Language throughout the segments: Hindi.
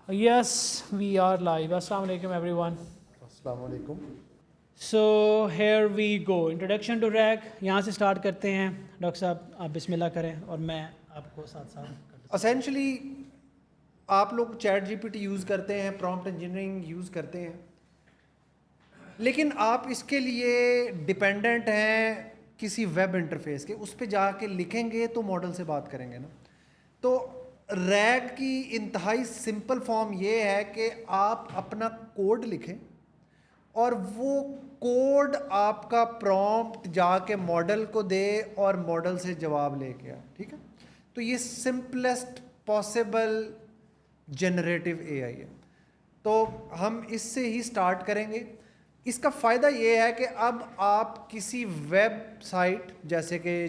Yes, we are live. Assalamu alaikum, everyone. अस्सलाम वालेकुम। So here we go. Introduction to RAG. यहाँ से स्टार्ट करते हैं। डॉक्टर साहब आप बिस्मिल्लाह करें और मैं आपको साथ साथ असेंशली आप लोग चैट जीपीटी यूज़ करते हैं, प्रॉम्प्ट इंजीनियरिंग यूज़ करते हैं, लेकिन आप इसके लिए डिपेंडेंट हैं किसी वेब इंटरफेस के। उस पर जाके लिखेंगे तो मॉडल से बात करेंगे ना। तो रैग की इंतहाई सिंपल फॉर्म ये है कि आप अपना कोड लिखें और वो कोड आपका प्रॉम्प्ट जाके मॉडल को दे और मॉडल से जवाब लेके आए। ठीक है, तो ये सिंपलेस्ट पॉसिबल जनरेटिव एआई है। तो हम इससे ही स्टार्ट करेंगे। इसका फ़ायदा ये है कि अब आप किसी वेबसाइट जैसे कि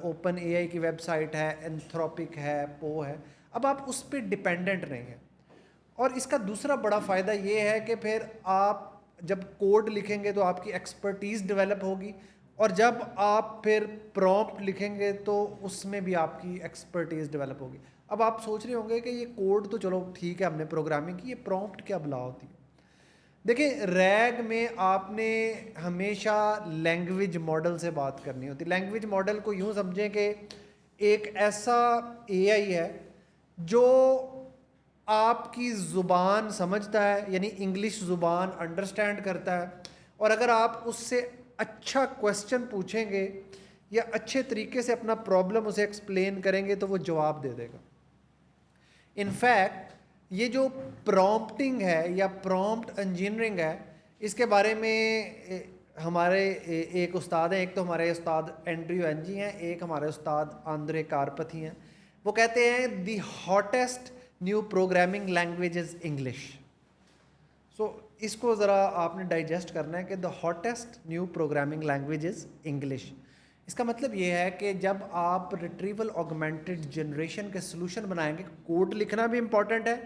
ओपन एआई की वेबसाइट है, एंथ्रोपिक है, पो है, अब आप उस पर डिपेंडेंट नहीं हैं। और इसका दूसरा बड़ा फ़ायदा ये है कि फिर आप जब कोड लिखेंगे तो आपकी एक्सपर्टीज़ डेवलप होगी, और जब आप फिर प्रॉम्प्ट लिखेंगे तो उसमें भी आपकी एक्सपर्टीज़ डेवलप होगी। अब आप सोच रहे होंगे कि ये कोड तो चलो ठीक है, हमने प्रोग्रामिंग की, ये प्रॉम्प्ट क्या बला होती है। देखिए, रैग में आपने हमेशा लैंग्वेज मॉडल से बात करनी होती है। लैंग्वेज मॉडल को यूँ समझें कि एक ऐसा एआई है जो आपकी ज़ुबान समझता है, यानी इंग्लिश ज़ुबान अंडरस्टैंड करता है, और अगर आप उससे अच्छा क्वेश्चन पूछेंगे या अच्छे तरीके से अपना प्रॉब्लम उसे एक्सप्लेन करेंगे तो वो जवाब दे देगा। इनफैक्ट ये जो प्रॉम्प्टिंग है या प्रॉम्प्ट इंजीनियरिंग है, इसके बारे में हमारे एक उस्ताद हैं, एक तो हमारे उस्ताद एंड्रयू एनजी हैं, एक हमारे उस्ताद आंद्रे कारपथी हैं। वो कहते हैं the hottest new programming language is English. So इसको ज़रा आपने डाइजेस्ट करना है कि the hottest new programming language is English. इसका मतलब ये है कि जब आप रिट्रीवल ऑगमेंटेड जनरेशन के सलूशन बनाएंगे, कोड लिखना भी इम्पॉर्टेंट है,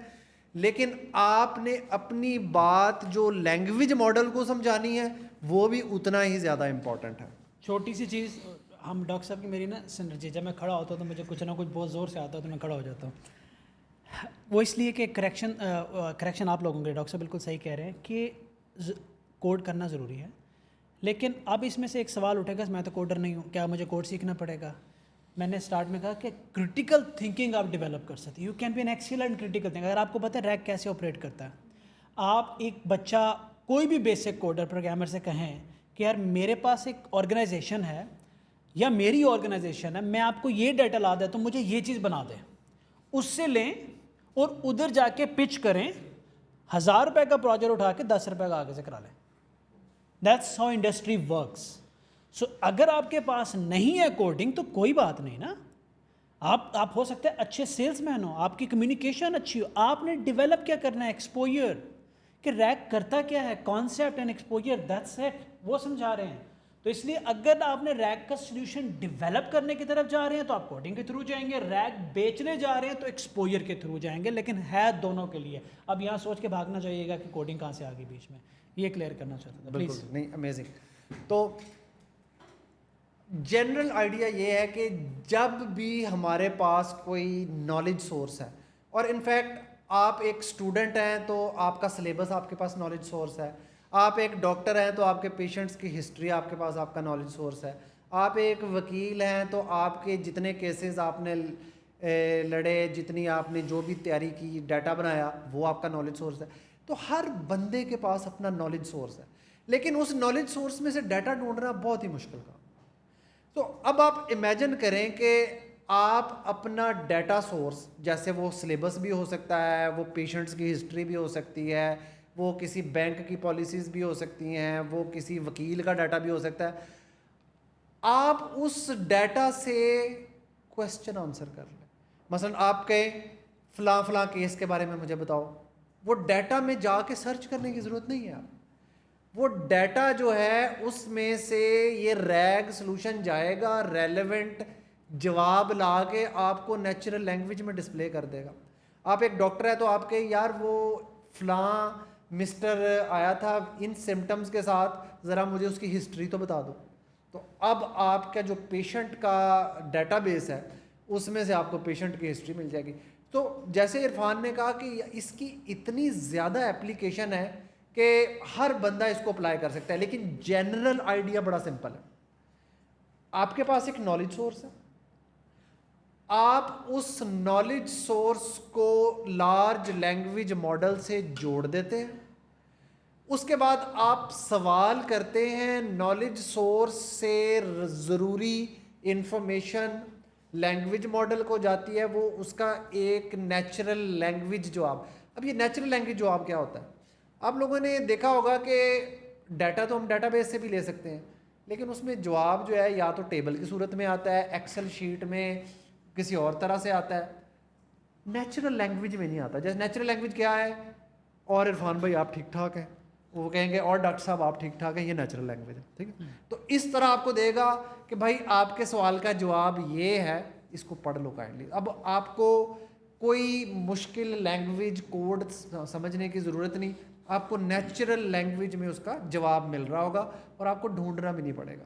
लेकिन आपने अपनी बात जो लैंग्वेज मॉडल को समझानी है वो भी उतना ही ज़्यादा इम्पॉर्टेंट है। छोटी सी चीज़, हम डॉक्टर साहब की मेरी ना सिनर्जी, जब मैं खड़ा होता हूँ तो मुझे कुछ ना कुछ बहुत ज़ोर से आता है तो मैं खड़ा हो जाता हूँ। वो इसलिए कि करेक्शन आप लोगों के डॉक्टर साहब बिल्कुल सही कह रहे हैं कि कोड करना ज़रूरी है, लेकिन अब इसमें से एक सवाल उठेगा, मैं तो कोडर नहीं हूँ, क्या मुझे कोड सीखना पड़ेगा? मैंने स्टार्ट में कहा कि क्रिटिकल थिंकिंग आप डेवलप कर सकते हैं। You can be an excellent critical thinking. अगर आपको पता है रैग कैसे ऑपरेट करता है, आप एक बच्चा कोई भी बेसिक कोडर प्रोग्रामर से कहें कि यार मेरे पास एक ऑर्गेनाइजेशन है या मेरी ऑर्गेनाइजेशन है, मैं आपको ये डाटा ला देता हूँ, मुझे ये चीज़ बना दें, उससे लें और उधर जाके पिच करें, 1000 रुपये का प्रोजेक्ट उठा के 10 रुपये का आगे से करा लें। That's how industry works. So अगर आपके पास नहीं है कोडिंग तो कोई बात नहीं ना, आप हो सकते हैं अच्छे सेल्समैन हो, आपकी कम्युनिकेशन अच्छी हो, आपने डेवलप क्या करना है, एक्सपोजर, कि रैग करता क्या है, concept and exposure, that's it, वो समझा रहे हैं। तो इसलिए अगर आपने रैग का सोल्यूशन डेवलप करने की तरफ जा रहे हैं तो आप कोडिंग के थ्रू जाएंगे, रैग बेचने जा रहे हैं तो एक्सपोजर के थ्रू जाएंगे, लेकिन है दोनों के लिए। अब यहाँ सोच के भागना चाहिएगा कि कोडिंग कहाँ से आ गई बीच में, ये क्लियर करना चाहता था। बिल्कुल नहीं, अमेजिंग। तो जनरल आइडिया ये है कि जब भी हमारे पास कोई नॉलेज सोर्स है, और इनफैक्ट आप एक स्टूडेंट हैं तो आपका सिलेबस आपके पास नॉलेज सोर्स है, आप एक डॉक्टर हैं तो आपके पेशेंट्स की हिस्ट्री आपके पास आपका नॉलेज सोर्स है, आप एक वकील हैं तो आपके जितने केसेस आपने लड़े, जितनी आपने जो भी तैयारी की, डाटा बनाया, वो आपका नॉलेज सोर्स है। तो हर बंदे के पास अपना नॉलेज सोर्स है, लेकिन उस नॉलेज सोर्स में से डाटा ढूंढना बहुत ही मुश्किल काम। तो अब आप इमेजिन करें कि आप अपना डाटा सोर्स, जैसे वो सिलेबस भी हो सकता है, वो पेशेंट्स की हिस्ट्री भी हो सकती है, वो किसी बैंक की पॉलिसीज़ भी हो सकती हैं, वो किसी वकील का डाटा भी हो सकता है, आप उस डाटा से क्वेश्चन आंसर कर लें। मसलन आप कहें फ़लाँ केस के बारे में मुझे बताओ, वो डाटा में जाके सर्च करने की ज़रूरत नहीं है। वो डाटा जो है उसमें से ये रैग सॉल्यूशन जाएगा, रेलेवेंट जवाब ला के आपको नेचुरल लैंग्वेज में डिस्प्ले कर देगा। आप एक डॉक्टर है तो आपके यार वो फ़लाँ मिस्टर आया था इन सिम्टम्स के साथ, ज़रा मुझे उसकी हिस्ट्री तो बता दो। तो अब आपका जो पेशेंट का डेटाबेस है उसमें से आपको पेशेंट की हिस्ट्री मिल जाएगी। तो जैसे इरफान ने कहा कि इसकी इतनी ज़्यादा एप्लीकेशन है कि हर बंदा इसको अप्लाई कर सकता है, लेकिन जनरल आइडिया बड़ा सिंपल है। आपके पास एक नॉलेज सोर्स है, आप उस नॉलेज सोर्स को लार्ज लैंग्वेज मॉडल से जोड़ देते हैं, उसके बाद आप सवाल करते हैं, नॉलेज सोर्स से ज़रूरी इंफॉर्मेशन लैंग्वेज मॉडल को जाती है, वो उसका एक नेचुरल लैंग्वेज जवाब। अब ये नेचुरल लैंग्वेज जवाब क्या होता है? आप लोगों ने देखा होगा कि डाटा तो हम डाटाबेस से भी ले सकते हैं, लेकिन उसमें जवाब जो है या तो टेबल की सूरत में आता है, एक्सेल शीट में किसी और तरह से आता है, नेचुरल लैंग्वेज में नहीं आता। जैसे नेचुरल लैंग्वेज क्या है, और इरफान भाई आप ठीक ठाक हैं, वो कहेंगे और डॉक्टर साहब आप ठीक ठाक हैं, ये नेचुरल लैंग्वेज है, ठीक है। तो इस तरह आपको देगा कि भाई आपके सवाल का जवाब ये है, इसको पढ़ लो काइंडली। अब आपको कोई मुश्किल लैंग्वेज कोड समझने की ज़रूरत नहीं, आपको नेचुरल लैंग्वेज में उसका जवाब मिल रहा होगा और आपको ढूंढना भी नहीं पड़ेगा।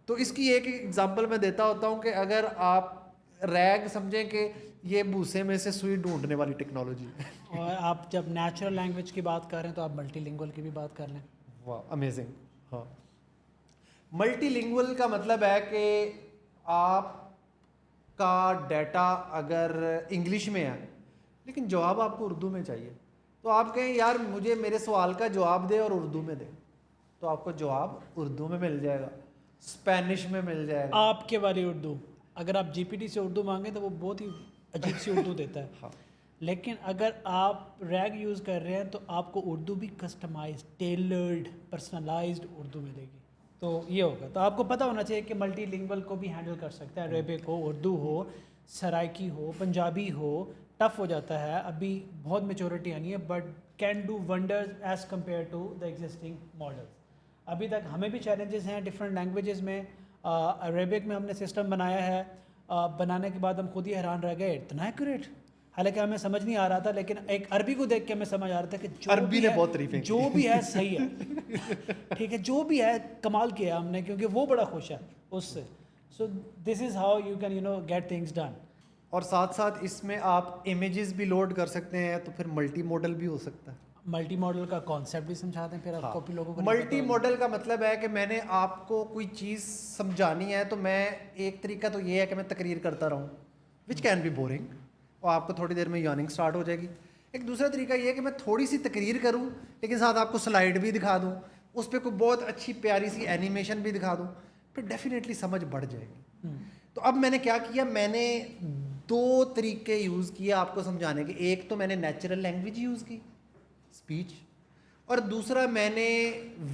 तो इसकी एक एग्जांपल मैं देता होता हूँ कि अगर आप रैग समझें कि ये भूसे में से सुई ढूंढने वाली टेक्नोलॉजी है। और आप जब नेचुरल लैंग्वेज की बात कर रहे हैं तो आप मल्टीलिंगुअल की भी बात कर लें। वाह, अमेजिंग। हाँ, मल्टीलिंगुअल का मतलब है कि आपका डाटा अगर इंग्लिश में है लेकिन जवाब आपको उर्दू में चाहिए, तो आप कहें यार मुझे मेरे सवाल का जवाब दे और उर्दू में दे, तो आपको जवाब उर्दू में मिल जाएगा, स्पेनिश में मिल जाएगा। आपके वाली उर्दू, अगर आप जीपीटी से उर्दू मांगे तो वो बहुत ही अजीब सी उर्दू देता है। हाँ। लेकिन अगर आप रैग यूज़ कर रहे हैं तो आपको उर्दू भी कस्टमाइज, टेलर्ड, पर्सनलाइज्ड उर्दू मिलेगी। तो ये होगा, तो आपको पता होना चाहिए कि मल्टीलिंगुअल को भी हैंडल कर सकता है। अरेबिक हो, उर्दू हो, सराइकी हो, पंजाबी हो। टफ़ हो जाता है, अभी बहुत मेचोरिटी आनी है, but can do wonders as compared to the existing models. अभी तक हमें भी चैलेंजेस हैं डिफरेंट लैंग्वेजेस में। अरेबिक में हमने सिस्टम बनाया है, बनाने के बाद हम खुद ही हैरान रह गए, इतना एक्यूरेट। हालांकि हमें समझ नहीं आ रहा था, लेकिन एक अरबी को देख के हमें समझ आ रहा था कि जो अरबी भी ने है, बहुत तारीफें की। जो भी है सही है। ठीक है, जो भी है कमाल किया हमने, क्योंकि वो बड़ा खुश है उससे। So this is how you can get things done. और साथ साथ इसमें आप इमेजेस भी लोड कर सकते हैं, तो फिर मल्टी मॉडल भी हो सकता है। मल्टी मॉडल का कॉन्सेप्ट भी समझा दें फिर आपको भी लोगों को। मल्टी मॉडल का मतलब है कि मैंने आपको कोई चीज़ समझानी है, तो मैं एक तरीका तो ये है कि मैं तकरीर करता रहूँ, विच कैन बी बोरिंग, और आपको थोड़ी देर में यॉर्निंग स्टार्ट हो जाएगी। एक दूसरा तरीका ये है कि मैं थोड़ी सी तकरीर करूँ लेकिन साथ आपको स्लाइड भी दिखा दूँ, उस पर कोई बहुत अच्छी प्यारी सी एनिमेशन भी दिखा दूँ, फिर डेफिनेटली समझ बढ़ जाएगी। तो अब मैंने क्या किया, मैंने दो तरीके यूज़ किए आपको समझाने के। एक तो मैंने नेचुरल लैंग्वेज यूज़ की, स्पीच, और दूसरा मैंने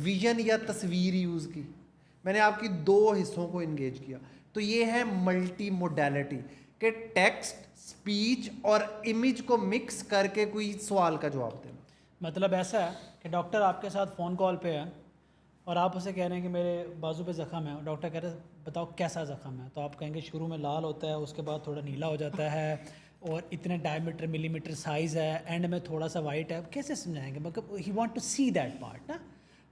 विजन या तस्वीर यूज़ की। मैंने आपकी दो हिस्सों को इंगेज किया। तो ये है मल्टी मोडालिटी के टेक्स्ट, स्पीच और इमेज को मिक्स करके कोई सवाल का जवाब देना। मतलब ऐसा है कि डॉक्टर आपके साथ फ़ोन कॉल पे है और आप उसे कह रहे हैं कि मेरे बाजू पे ज़ख़म है, और डॉक्टर कह रहे हैं बताओ कैसा ज़ख़म है, तो आप कहेंगे शुरू में लाल होता है, उसके बाद थोड़ा नीला हो जाता है, और इतने डायमीटर मिलीमीटर साइज़ है, एंड में थोड़ा सा वाइट है। कैसे समझाएंगे? मतलब ही want to see that part ना।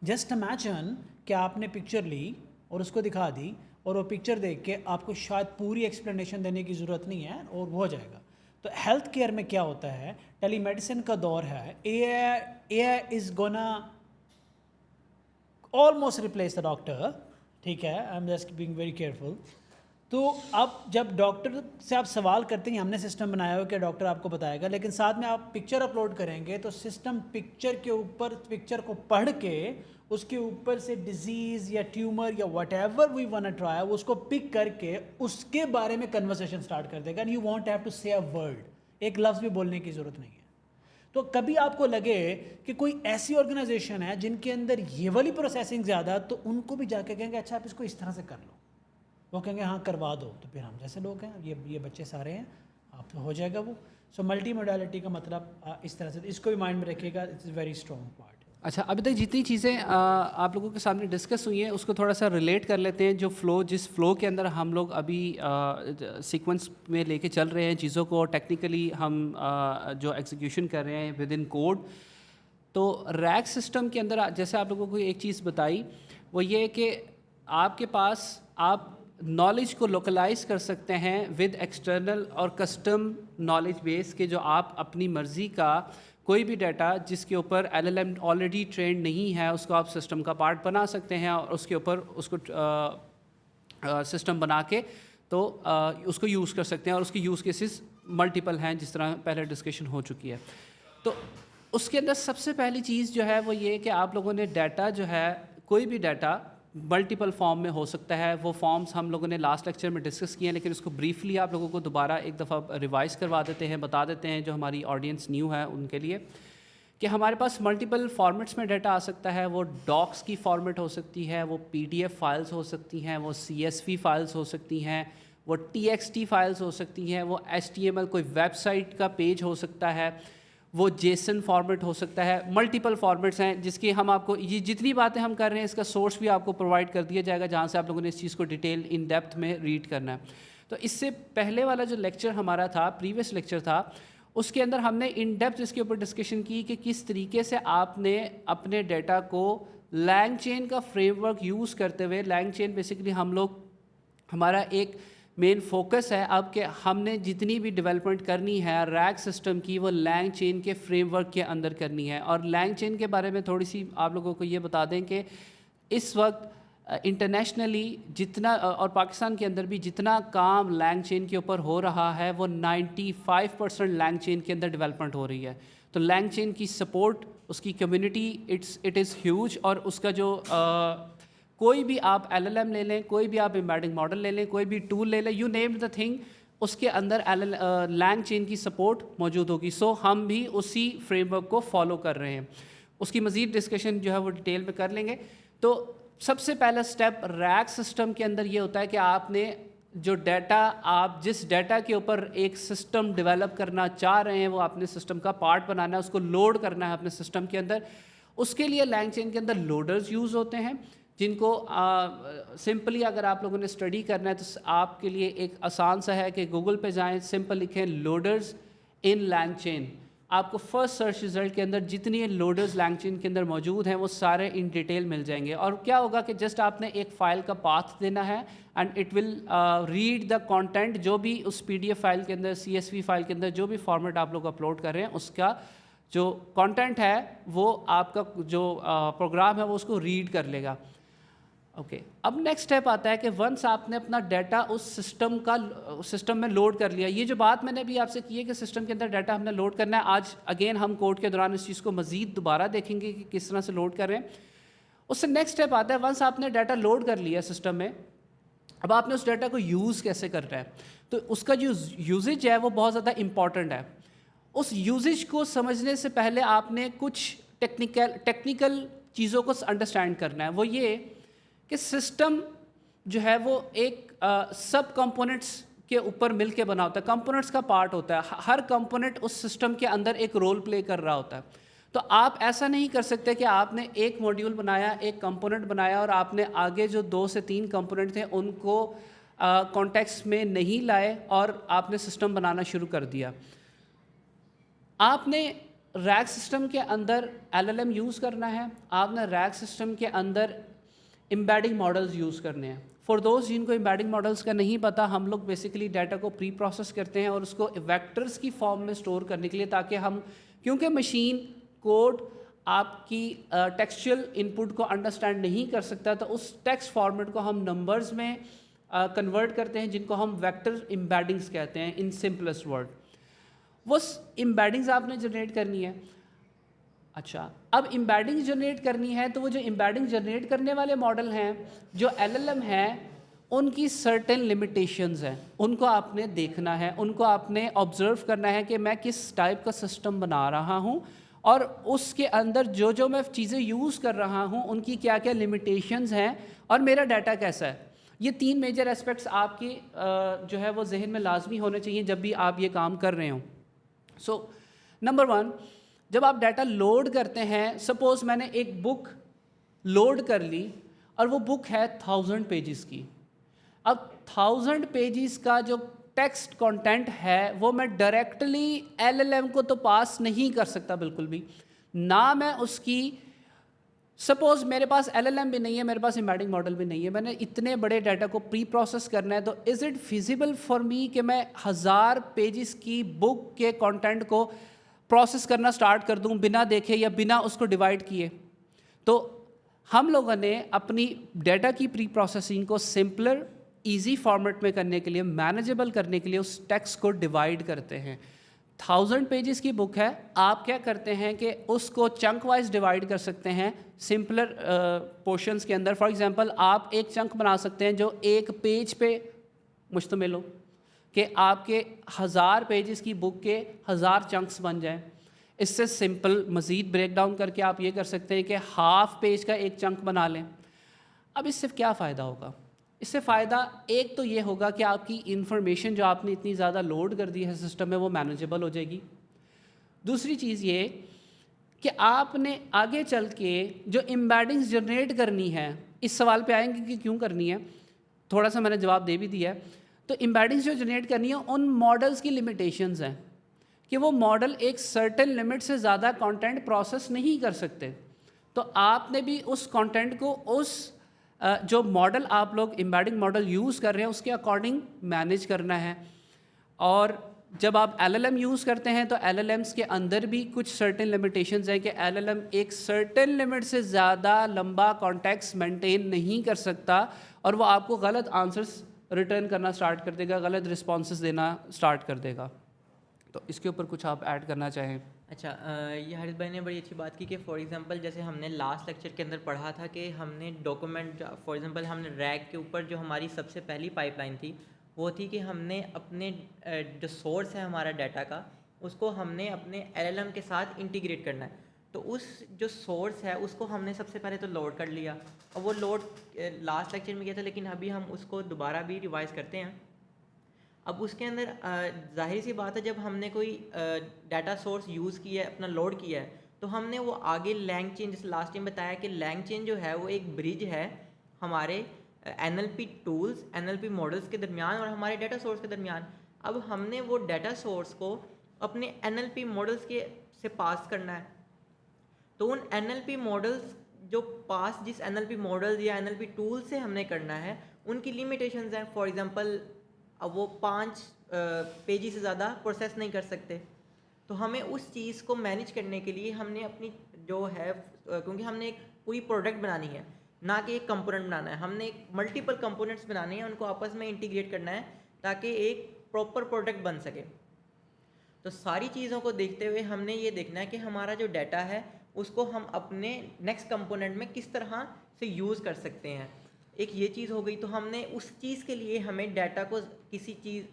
जस्ट इमेजिन कि आपने पिक्चर ली और उसको दिखा दी, और वो पिक्चर देख के आपको शायद पूरी एक्सप्लेनेशन देने की ज़रूरत नहीं है और वो हो जाएगा। तो हेल्थ केयर में क्या होता है, टेलीमेडिसिन का दौर है, AI is gonna almost replace the doctor. ठीक है, I am just being very careful. तो अब जब डॉक्टर से आप सवाल करते हैं, हमने सिस्टम बनाया हो कि डॉक्टर आपको बताएगा, लेकिन साथ में आप पिक्चर अपलोड करेंगे तो सिस्टम पिक्चर के ऊपर, पिक्चर को पढ़ के उसके ऊपर से डिजीज़ या ट्यूमर या whatever we want to try, उसको पिक करके उसके बारे में कन्वर्सेशन स्टार्ट कर देगा। And you won't have to say a word, एक लफ्ज़ भी बोलने की ज़रूरत नहीं है। तो कभी आपको लगे कि कोई ऐसी ऑर्गेनाइजेशन है जिनके अंदर ये वाली प्रोसेसिंग ज़्यादा, तो उनको भी जाके कहेंगे अच्छा आप इसको इस तरह से कर लो, वो कहेंगे हाँ करवा दो, तो फिर हम जैसे लोग हैं, ये बच्चे सारे हैं, आप हो जाएगा वो। सो मल्टी मोडालिटी का मतलब इस तरह से, इसको भी माइंड में रखिएगा, इट्स वेरी स्ट्रॉन्ग पार्ट। अच्छा, अभी तक जितनी चीज़ें आप लोगों के सामने डिस्कस हुई हैं उसको थोड़ा सा रिलेट कर लेते हैं। जो फ्लो, जिस फ्लो के अंदर हम लोग अभी सीक्वेंस में लेके चल रहे हैं चीज़ों को, टेक्निकली हम जो एग्जीक्यूशन कर रहे हैं विद इन कोड, तो रैग सिस्टम के अंदर जैसे आप लोगों को एक चीज़ बताई, वो ये है कि आपके पास आप नॉलेज को लोकलाइज कर सकते हैं विद एक्सटर्नल और कस्टम नॉलेज बेस के, जो आप अपनी मर्ज़ी का कोई भी डाटा जिसके ऊपर LLM ऑलरेडी ट्रेंड नहीं है उसको आप सिस्टम का पार्ट बना सकते हैं और उसके ऊपर उसको सिस्टम बना के तो उसको यूज़ कर सकते हैं, और उसकी यूज़ केसेस मल्टीपल हैं जिस तरह पहले डिस्कशन हो चुकी है। तो उसके अंदर सबसे पहली चीज़ जो है वो ये कि आप लोगों ने डाटा जो है, कोई भी डाटा मल्टीपल फॉर्म में हो सकता है। वो फॉर्म्स हम लोगों ने लास्ट लेक्चर में डिस्कस किए हैं, लेकिन उसको ब्रीफली आप लोगों को दोबारा एक दफ़ा रिवाइज़ करवा देते हैं, बता देते हैं जो हमारी ऑडियंस न्यू है उनके लिए, कि हमारे पास मल्टीपल फॉर्मेट्स में डाटा आ सकता है। वो डॉक्स की फॉर्मेट हो सकती है, वो PDF फाइल्स हो सकती हैं, वो CSV फाइल्स हो सकती हैं, वो TXT फाइल्स हो सकती हैं, वो HTML कोई वेबसाइट का पेज हो सकता है, वो JSON फॉर्मेट हो सकता है। मल्टीपल फॉर्मेट्स हैं जिसकी हम आपको, ये जितनी बातें हम कर रहे हैं इसका सोर्स भी आपको प्रोवाइड कर दिया जाएगा, जहाँ से आप लोगों ने इस चीज़ को डिटेल इन डेप्थ में रीड करना है। तो इससे पहले वाला जो लेक्चर हमारा था, प्रीवियस लेक्चर था, उसके अंदर हमने इन डेप्थ इसके ऊपर डिस्कशन की कि किस तरीके से आपने अपने डाटा को LangChain का फ्रेमवर्क यूज़ करते हुए, LangChain बेसिकली हम लोग, हमारा एक मेन फोकस है अब कि हमने जितनी भी डेवलपमेंट करनी है रैग सिस्टम की, वो LangChain के फ्रेमवर्क के अंदर करनी है। और LangChain के बारे में थोड़ी सी आप लोगों को ये बता दें कि इस वक्त इंटरनेशनली जितना और पाकिस्तान के अंदर भी जितना काम LangChain के ऊपर हो रहा है वो 95% LangChain के अंदर डेवलपमेंट हो रही है। तो LangChain की सपोर्ट, उसकी कम्युनिटी, इट इज़ ह्यूज। और उसका जो कोई भी आप LLM ले लें, कोई भी आप एम्बेडिंग मॉडल ले लें, कोई भी टूल ले लें, यू नेम द थिंग, उसके अंदर LangChain की सपोर्ट मौजूद होगी। सो हम भी उसी फ्रेमवर्क को फॉलो कर रहे हैं। उसकी मज़ीद डिस्कशन जो है वो डिटेल में कर लेंगे। तो सबसे पहला स्टेप रैग सिस्टम के अंदर ये होता है कि आपने जो डाटा, आप जिस डाटा के ऊपर एक सिस्टम डेवलप करना चाह रहे हैं, वो आपने सिस्टम का पार्ट बनाना है, उसको लोड करना है अपने सिस्टम के अंदर। उसके लिए LangChain के अंदर लोडर्स यूज़ होते हैं, जिनको सिंपली अगर आप लोगों ने स्टडी करना है तो आपके लिए एक आसान सा है कि गूगल पे जाएं, सिंपल लिखें लोडर्स इन LangChain। आपको फर्स्ट सर्च रिजल्ट के अंदर जितनी लोडर्स LangChain के अंदर मौजूद हैं वो सारे इन डिटेल मिल जाएंगे। और क्या होगा कि जस्ट आपने एक फ़ाइल का पाथ देना है and it will read the content, जो भी उस PDF फाइल के अंदर, CSV फाइल के अंदर जो भी फॉर्मेट आप लोग अपलोड कर रहे हैं, उसका जो कंटेंट है वो आपका जो प्रोग्राम है वो उसको रीड कर लेगा। ओके, अब नेक्स्ट स्टेप आता है कि वंस आपने अपना डाटा उस सिस्टम में लोड कर लिया। ये जो बात मैंने अभी आपसे की है कि सिस्टम के अंदर डाटा हमने लोड करना है, आज अगेन हम कोड के दौरान इस चीज़ को मज़ीद दोबारा देखेंगे कि किस तरह से लोड कर रहे हैं। उससे नेक्स्ट स्टेप आता है, वंस आपने डाटा लोड कर लिया सिस्टम में, अब आपने उस डाटा को यूज़ कैसे करना है। तो उसका जो यूजेज है वो बहुत ज़्यादा इम्पॉर्टेंट है। उस यूजेज को समझने से पहले आपने कुछ टेक्निकल चीज़ों को अंडरस्टैंड करना है। वो ये कि सिस्टम जो है वो एक सब कंपोनेंट्स के ऊपर मिल के बना होता है, कंपोनेंट्स का पार्ट होता है। हर कंपोनेंट उस सिस्टम के अंदर एक रोल प्ले कर रहा होता है। तो आप ऐसा नहीं कर सकते कि आपने एक मॉड्यूल बनाया, एक कंपोनेंट बनाया और आपने आगे जो 2 से 3 कंपोनेंट थे उनको कॉन्टेक्स्ट में नहीं लाए और आपने सिस्टम बनाना शुरू कर दिया। आपने रैग सिस्टम के अंदर LLM यूज़ करना है, आपने रैग सिस्टम के अंदर एम्बेडिंग मॉडल्स यूज़ करने हैं। फॉर दोज जिनको एम्बेडिंग मॉडल्स का नहीं पता, हम लोग बेसिकली डाटा को प्री प्रोसेस करते हैं और उसको वेक्टर्स की फॉर्म में स्टोर करने के लिए, ताकि हम, क्योंकि मशीन कोड आपकी टेक्सचुअल इनपुट को अंडरस्टैंड नहीं कर सकता, तो उस टेक्स्ट फॉर्मेट को हम नंबर्स में कन्वर्ट करते हैं, जिनको हम वेक्टर एम्बेडिंग्स कहते हैं इन सिंपलेस्ट वर्ड। वो एम्बेडिंग्स आपने जनरेट करनी है। अच्छा, अब एम्बेडिंग जनरेट करनी है तो वो जो एम्बेडिंग जनरेट करने वाले मॉडल हैं, जो LLM हैं, उनकी सर्टेन लिमिटेशंस हैं, उनको आपने देखना है, उनको आपने ऑब्जर्व करना है कि मैं किस टाइप का सिस्टम बना रहा हूँ और उसके अंदर जो जो मैं चीज़ें यूज़ कर रहा हूँ उनकी क्या क्या लिमिटेशंस हैं और मेरा डाटा कैसा है। ये 3 मेजर एस्पेक्ट्स आपकी जो है वो जहन में लाजमी होने चाहिए जब भी आप ये काम कर रहे हों। सो नंबर 1, जब आप डाटा लोड करते हैं, सपोज़ मैंने एक बुक लोड कर ली और वो बुक है 1000 पेजेस की। अब 1000 पेजेस का जो टेक्स्ट कंटेंट है वो मैं डायरेक्टली LLM को तो पास नहीं कर सकता बिल्कुल भी, ना मैं उसकी सपोज़ मेरे पास LLM भी नहीं है, मेरे पास एम्बेडिंग मॉडल भी नहीं है, मैंने इतने बड़े डाटा को प्री प्रोसेस करना है, तो is it feasible for me कि मैं 1000 पेजेस की बुक के कंटेंट को प्रोसेस करना स्टार्ट कर दूं बिना देखे या बिना उसको डिवाइड किए? तो हम लोगों ने अपनी डाटा की प्री प्रोसेसिंग को सिंपलर, ईजी फॉर्मेट में करने के लिए, मैनेजेबल करने के लिए उस टेक्स्ट को डिवाइड करते हैं। 1000 पेजेस की बुक है, आप क्या करते हैं कि उसको चंक वाइज डिवाइड कर सकते हैं सिंपलर पोर्शंस के अंदर। फॉर एग्जांपल आप एक चंक बना सकते हैं जो एक पेज पे मुश्तमिल हो, कि आपके 1000 पेजेस की बुक के 1000 चंक्स बन जाएं। इससे सिंपल मज़ीद ब्रेक डाउन करके आप ये कर सकते हैं कि हाफ पेज का एक चंक बना लें। अब इससे क्या फ़ायदा होगा? इससे फ़ायदा एक तो ये होगा कि आपकी इंफॉर्मेशन जो आपने इतनी ज़्यादा लोड कर दी है सिस्टम में, वो मैनेजेबल हो जाएगी। दूसरी चीज़ ये कि आपने आगे चल के जो एम्बेडिंग्स जनरेट करनी है, इस सवाल पे आएंगे कि क्यों करनी है, थोड़ा सा मैंने जवाब दे भी दिया है। तो एम्बेडिंग्स जो जनरेट करनी है, उन मॉडल्स की लिमिटेशंस हैं कि वो मॉडल एक सर्टेन लिमिट से ज़्यादा कंटेंट प्रोसेस नहीं कर सकते। तो आपने भी उस कंटेंट को उस जो मॉडल आप लोग एम्बेडिंग मॉडल यूज़ कर रहे हैं उसके अकॉर्डिंग मैनेज करना है। और जब आप LLM यूज़ करते हैं तो LLMs के अंदर भी कुछ सर्टेन लिमिटेशंस हैं कि LLM एक सर्टेन लिमिट से ज़्यादा लंबा कॉन्टेक्स्ट मेंटेन नहीं कर सकता और वो आपको गलत आंसर्स रिटर्न करना स्टार्ट कर देगा, गलत रिस्पॉन्सेस देना स्टार्ट कर देगा। तो इसके ऊपर कुछ आप ऐड करना चाहें? अच्छा, ये हारिस भाई ने बड़ी अच्छी बात की कि फॉर एग्जांपल जैसे हमने लास्ट लेक्चर के अंदर पढ़ा था कि हमने डॉक्यूमेंट, फॉर एग्जांपल हमने रैग के ऊपर जो हमारी सबसे पहली पाइपलाइन थी वो थी कि हमने अपने जो सोर्स है हमारा डाटा का, उसको हमने अपने LLM के साथ इंटीग्रेट करना है। तो उस जो सोर्स है उसको हमने सबसे पहले तो लोड कर लिया, और वो लोड लास्ट लेक्चर में किया था, लेकिन अभी हम उसको दोबारा भी रिवाइज़ करते हैं। अब उसके अंदर जाहिर सी बात है, जब हमने कोई डाटा सोर्स यूज़ किया है, अपना लोड किया है, तो हमने वो आगे लैंग चेन, जैसे लास्ट टाइम बताया कि लैंग चेन जो है वो एक ब्रिज है हमारे NLP टूल्स, NLP मॉडल्स के दरमियान और हमारे डाटा सोर्स के दरमियान। अब हमने वो डाटा सोर्स को अपने NLP मॉडल्स के से पास करना है। तो उन NLP मॉडल्स जो पास जिस NLP मॉडल्स या NLP टूल से हमने करना है, उनकी लिमिटेशंस हैं। फॉर एग्जांपल अब वो 5 पेजेस से ज़्यादा प्रोसेस नहीं कर सकते। तो हमें उस चीज़ को मैनेज करने के लिए हमने अपनी जो है, क्योंकि हमने एक पूरी प्रोडक्ट बनानी है, ना कि एक कंपोनेंट बनाना है, हमने एक मल्टीपल कंपोनेंट्स बनाने हैं, उनको आपस में इंटीग्रेट करना है ताकि एक प्रॉपर प्रोडक्ट बन सके। तो सारी चीज़ों को देखते हुए हमने ये देखना है कि हमारा जो डाटा है उसको हम अपने नेक्स्ट कंपोनेंट में किस तरह से यूज़ कर सकते हैं। एक ये चीज़ हो गई। तो हमने उस चीज़ के लिए हमें डाटा को किसी चीज़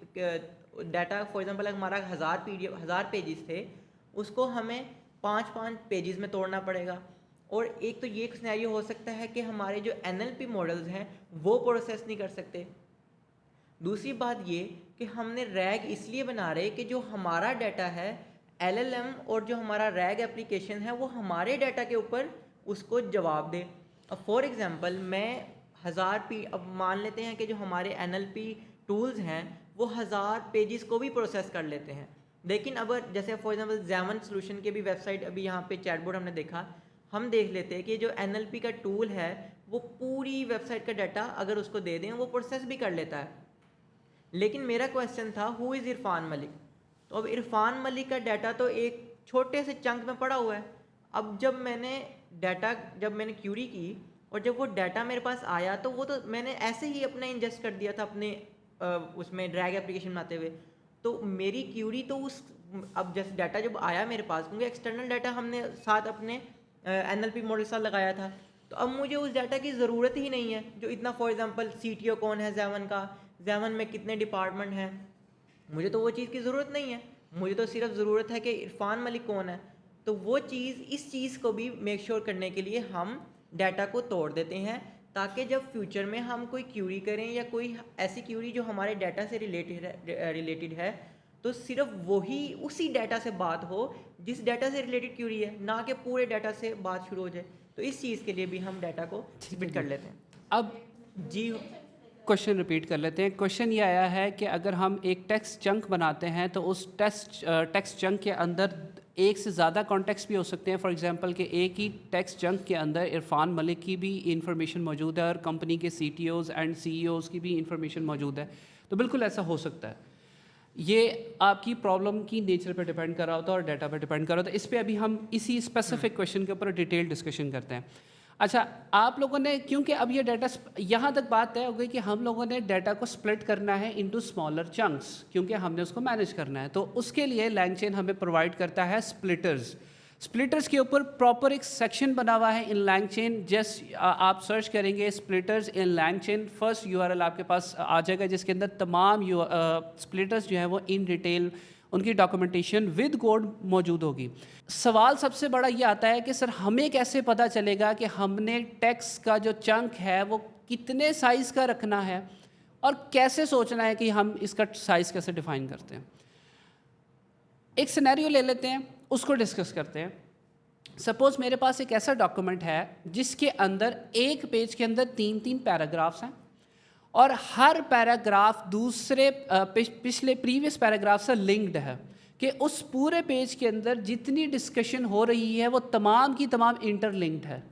डाटा, फॉर एग्जांपल हमारा 1000 पेजेस थे, उसको हमें 5-5 पेजेस में तोड़ना पड़ेगा। और एक तो ये सिनेरियो हो सकता है कि हमारे जो NLP मॉडल्स हैं वो प्रोसेस नहीं कर सकते। दूसरी बात ये कि हमने रैग इसलिए बना रहे कि जो हमारा डाटा है LLM और जो हमारा रैग एप्लीकेशन है वो हमारे डाटा के ऊपर उसको जवाब दे। अब फॉर एग्जांपल मैं 1000 अब मान लेते हैं कि जो हमारे NLP टूल्स हैं वो 1000 पेजेस को भी प्रोसेस कर लेते हैं, लेकिन अब जैसे फॉर एग्जांपल Xamarin सोल्यूशन के भी वेबसाइट, अभी यहाँ पे चैटबॉट हमने देखा, हम देख लेते हैं कि जो NLP का टूल है वो पूरी वेबसाइट का डाटा अगर उसको दे दें वो प्रोसेस भी कर लेता है। लेकिन मेरा क्वेश्चन था हु इज़ इरफान मलिक। तो अब इरफान मलिक का डाटा तो एक छोटे से चंक में पड़ा हुआ है। अब जब मैंने क्यूरी की और जब वो डाटा मेरे पास आया तो वो तो मैंने ऐसे ही अपना इंजेस्ट कर दिया था अपने उसमें ड्रैग एप्लीकेशन बनाते हुए। तो मेरी क्यूरी तो अब जैसे डाटा जब आया मेरे पास, क्योंकि एक्सटर्नल डाटा हमने साथ अपने NLP मॉडल साथ लगाया था, तो अब मुझे उस डाटा की ज़रूरत ही नहीं है जो इतना, फॉर एग्जांपल CTO कौन है Xamarin का, Xamarin में कितने डिपार्टमेंट हैं, मुझे तो वो चीज़ की ज़रूरत नहीं है। मुझे तो सिर्फ ज़रूरत है कि इरफान मलिक कौन है। तो वो चीज़, इस चीज़ को भी मेक श्योर करने के लिए हम डाटा को तोड़ देते हैं, ताकि जब फ्यूचर में हम कोई क्यूरी करें या कोई ऐसी क्यूरी जो हमारे डाटा से रिलेटेड है तो सिर्फ वही उसी डाटा से बात हो जिस डाटा से रिलेटेड क्यूरी है, ना कि पूरे डाटा से बात शुरू हो जाए। तो इस चीज़ के लिए भी हम डाटा को स्प्लिट कर लेते हैं। अब जी क्वेश्चन रिपीट कर लेते हैं। क्वेश्चन ये आया है कि अगर हम एक टेक्स्ट चंक बनाते हैं तो उस टेक्स्ट चंक के अंदर एक से ज़्यादा कॉन्टेक्स्ट भी हो सकते हैं। फॉर एग्जांपल कि एक ही टेक्स्ट चंक के अंदर इरफान मलिक की भी इंफॉर्मेशन मौजूद है और कंपनी के CTOs एंड CEOs की भी इंफॉर्मेशन मौजूद है, तो बिल्कुल ऐसा हो सकता है। ये आपकी प्रॉब्लम की नेचर पे डिपेंड कर रहा होता है और डाटा पे डिपेंड कर रहा होता है। इस पे अभी हम इसी स्पेसिफिक क्वेश्चन के ऊपर डिटेल डिस्कशन करते हैं। अच्छा, आप लोगों ने, क्योंकि अब ये डाटा यहाँ तक बात तय हो गई कि हम लोगों ने डाटा को स्प्लिट करना है इनटू स्मॉलर चंक्स, क्योंकि हमने उसको मैनेज करना है, तो उसके लिए LangChain हमें प्रोवाइड करता है स्प्लिटर्स। स्प्लिटर्स के ऊपर प्रॉपर एक सेक्शन बना हुआ है इन LangChain। जस्ट आप सर्च करेंगे स्प्लिटर्स इन LangChain, फर्स्ट URL आपके पास आ जाएगा जिसके अंदर तमाम स्प्लिटर्स जो है वो इन डिटेल उनकी डॉक्यूमेंटेशन विद कोड मौजूद होगी। सवाल सबसे बड़ा ये आता है कि सर हमें कैसे पता चलेगा कि हमने टेक्स्ट का जो चंक है वो कितने साइज़ का रखना है और कैसे सोचना है कि हम इसका साइज़ कैसे डिफ़ाइन करते हैं। एक सिनेरियो ले लेते हैं, उसको डिस्कस करते हैं। सपोज़ मेरे पास एक ऐसा डॉक्यूमेंट है जिसके अंदर एक पेज के अंदर 3-3 पैराग्राफ्स हैं और हर पैराग्राफ दूसरे पिछले प्रीवियस पैराग्राफ से लिंक्ड है, कि उस पूरे पेज के अंदर जितनी डिस्कशन हो रही है वो तमाम की तमाम इंटरलिंक्ड है।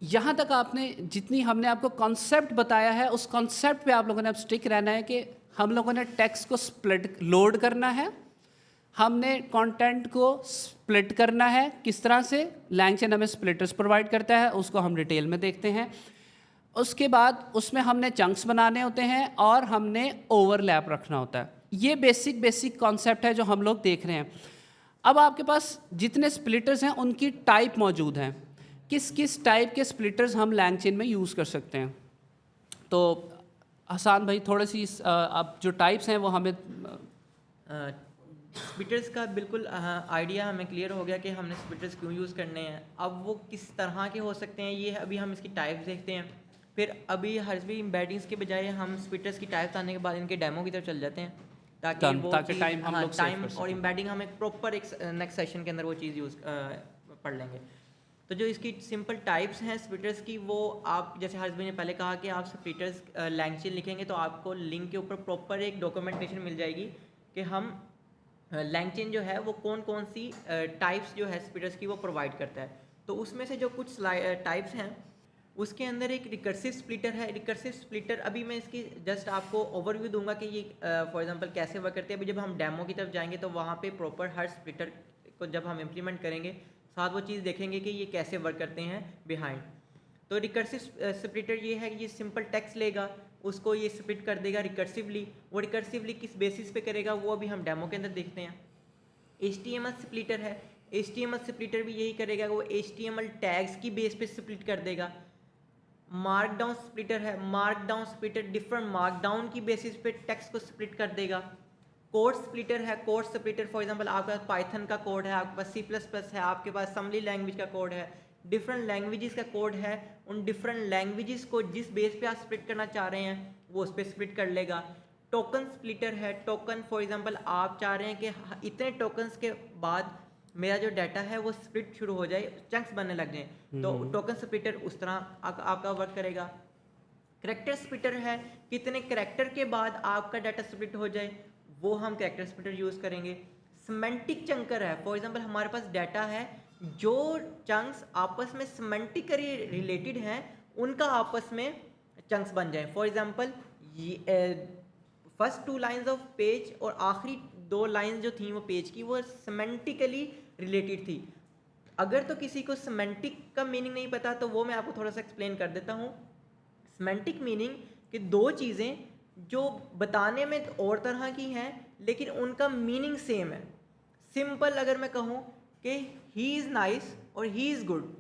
यहाँ तक आपने जितनी हमने आपको कॉन्सेप्ट बताया है उस कॉन्सेप्ट पे आप लोगों ने अब स्टिक रहना है कि हम लोगों ने टेक्स्ट को स्प्लिट लोड करना है, हमने कंटेंट को स्प्लिट करना है। किस तरह से? LangChain हमें स्प्लिटर्स प्रोवाइड करता है, उसको हम डिटेल में देखते हैं। उसके बाद उसमें हमने चंक्स बनाने होते हैं और हमने ओवरलैप रखना होता है। ये बेसिक कॉन्सेप्ट है जो हम लोग देख रहे हैं। अब आपके पास जितने स्प्लिटर्स हैं उनकी टाइप मौजूद हैं, किस किस टाइप के स्प्लिटर्स हम LangChain में यूज़ कर सकते हैं। तो हसान भाई थोड़ी सी अब जो टाइप्स हैं वो हमें स्प्लिटर्स का बिल्कुल आइडिया हमें क्लियर हो गया कि हमने स्प्लिटर्स क्यों यूज़ करने हैं। अब वो किस तरह के हो सकते हैं ये अभी हम इसकी टाइप्स देखते हैं। फिर अभी हर्षवी एम्बेडिंग्स के बजाय हम स्प्लिटर्स की टाइप्स आने के बाद इनके डेमो की तरफ चल जाते हैं ताकि टाइम हम लोग टाइम और एम्बेडिंग हम एक प्रॉपर एक नेक्स्ट सेशन के अंदर वो चीज़ यूज़ पढ़ लेंगे। तो जो इसकी सिंपल टाइप्स हैं स्प्लिटर्स की, वो आप जैसे हर्षवी ने पहले कहा कि आप स्प्लिटर्स LangChain लिखेंगे तो आपको लिंक के ऊपर प्रॉपर एक डॉक्यूमेंटेशन मिल जाएगी कि हम LangChain जो है वो कौन कौन सी टाइप्स जो है स्प्लिटर्स की वो प्रोवाइड करता है। तो उसमें से जो कुछ टाइप्स हैं उसके अंदर एक रिकर्सिव स्प्लिटर है। रिकर्सिव स्प्लिटर अभी मैं इसकी जस्ट आपको ओवरव्यू दूंगा कि ये फॉर एग्जांपल कैसे वर्क करते हैं। अभी जब हम डेमो की तरफ जाएंगे तो वहाँ पे प्रॉपर हर स्प्लिटर को जब हम इम्प्लीमेंट करेंगे साथ वो चीज़ देखेंगे कि ये कैसे वर्क करते हैं बिहाइंड। तो रिकर्सिव स्प्लिटर ये है कि ये सिंपल टेक्स्ट लेगा, उसको ये स्प्लिट कर देगा रिकर्सिवली। वो रिकर्सिवली किस बेसिस पे करेगा वो अभी हम डेमो के अंदर देखते हैं। HTML स्प्लिटर है, HTML स्प्लिटर भी यही करेगा, वो HTML टैग्स की बेस पे स्प्लिट कर देगा। मार्कडाउन स्प्लिटर है, मार्कडाउन स्प्लिटर डिफरेंट मार्कडाउन की बेसिस पे टेक्स्ट को स्प्लिट कर देगा। कोड स्प्लिटर है, कोड स्प्लिटर फॉर एग्जांपल आपके पास पाइथन का कोड है, आपके पास C++ है, आपके पास असेंबली लैंग्वेज का कोड है, डिफरेंट लैंग्वेजेस का कोड है। उन डिफरेंट लैंग्वेजेस को जिस बेस पे आप स्प्लिट करना चाह रहे हैं वो उस पर स्प्लिट कर लेगा। टोकन स्प्लिटर है, टोकन फॉर एग्जांपल आप चाह रहे हैं कि इतने टोकन्स के बाद मेरा जो डाटा है वो स्प्लिट शुरू हो जाए, चंक्स बनने लग जाए, तो टोकन स्प्लिटर उस तरह आपका वर्क करेगा। करैक्टर स्प्लिटर है, कितने करैक्टर के बाद आपका डाटा स्प्लिट हो जाए वो हम करैक्टर स्प्लिटर यूज़ करेंगे। सिमेंटिक चंकर है, फॉर एग्जांपल हमारे पास डाटा है जो चंक्स आपस में सिमेंटिकली रिलेटेड हैं उनका आपस में चंक्स बन जाए। For example first 2 lines of page और आखिरी 2 लाइंस जो थी वो पेज की वो सिमेंटिकली रिलेटेड थी। अगर तो किसी को सिमेंटिक का मीनिंग नहीं पता तो वो मैं आपको थोड़ा सा एक्सप्लेन कर देता हूँ। सिमेंटिक मीनिंग कि 2 चीज़ें जो बताने में और तरह की हैं लेकिन उनका मीनिंग सेम है। सिंपल अगर मैं कहूँ कि ही इज़ नाइस और ही इज़ गुड,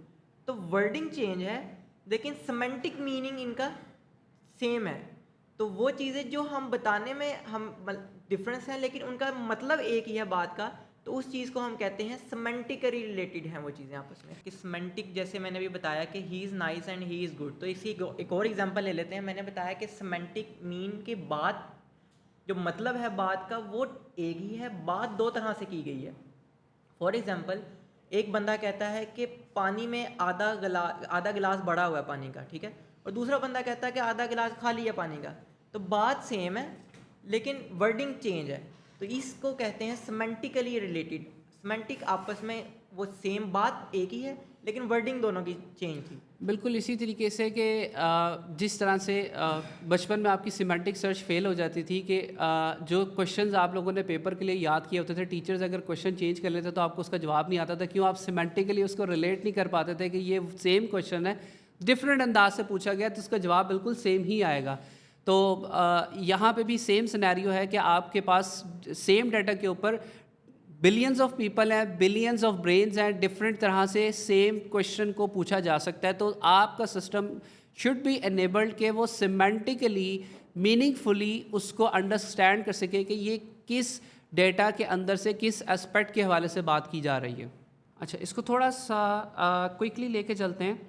तो वर्डिंग चेंज है लेकिन सिमेंटिक मीनिंग इनका सेम है। तो वो चीज़ें जो हम बताने में हम डिफरेंस है लेकिन उनका मतलब एक ही है बात का, तो उस चीज़ को हम कहते हैं सिमेंटिकली रिलेटेड हैं वो चीज़ें आपस में। कि सिमेंटिक जैसे मैंने भी बताया कि he is nice and he is good, तो इसी एक और एग्जांपल ले लेते हैं। मैंने बताया कि सिमेंटिक मीन के बाद जो मतलब है बात का वो एक ही है, बात 2 तरह से की गई है। फॉर एग्जांपल एक बंदा कहता है कि पानी में आधा गिलास बढ़ा हुआ है पानी का, ठीक है, और दूसरा बंदा कहता है कि आधा गिलास खाली है पानी का, तो बात सेम है लेकिन वर्डिंग चेंज है, तो इसको कहते हैं सिमेंटिकली रिलेटेड। सिमेंटिक आपस में वो सेम बात एक ही है, लेकिन वर्डिंग दोनों की चेंज थी। बिल्कुल इसी तरीके से कि जिस तरह से बचपन में आपकी सिमेंटिक सर्च फेल हो जाती थी कि जो क्वेश्चंस आप लोगों ने पेपर के लिए याद किए होते थे, टीचर्स अगर क्वेश्चन चेंज कर लेते तो आपको उसका जवाब नहीं आता था। क्यों? आप सिमेंटिकली उसको रिलेट नहीं कर पाते थे कि ये सेम क्वेश्चन है, डिफरेंट अंदाज से पूछा गया तो उसका जवाब बिल्कुल सेम ही आएगा। तो यहाँ पे भी सेम सिनेरियो है कि आपके पास सेम डाटा के ऊपर बिलियंस ऑफ पीपल हैं, बिलियंस ऑफ ब्रेन्स हैं, डिफरेंट तरह से सेम क्वेश्चन को पूछा जा सकता है। तो आपका सिस्टम शुड बी एनेबल्ड कि वो सिमेंटिकली मीनिंगफुली उसको अंडरस्टैंड कर सके कि ये किस डेटा के अंदर से किस एस्पेक्ट के हवाले से बात की जा रही है। अच्छा, इसको थोड़ा सा क्विकली लेके चलते हैं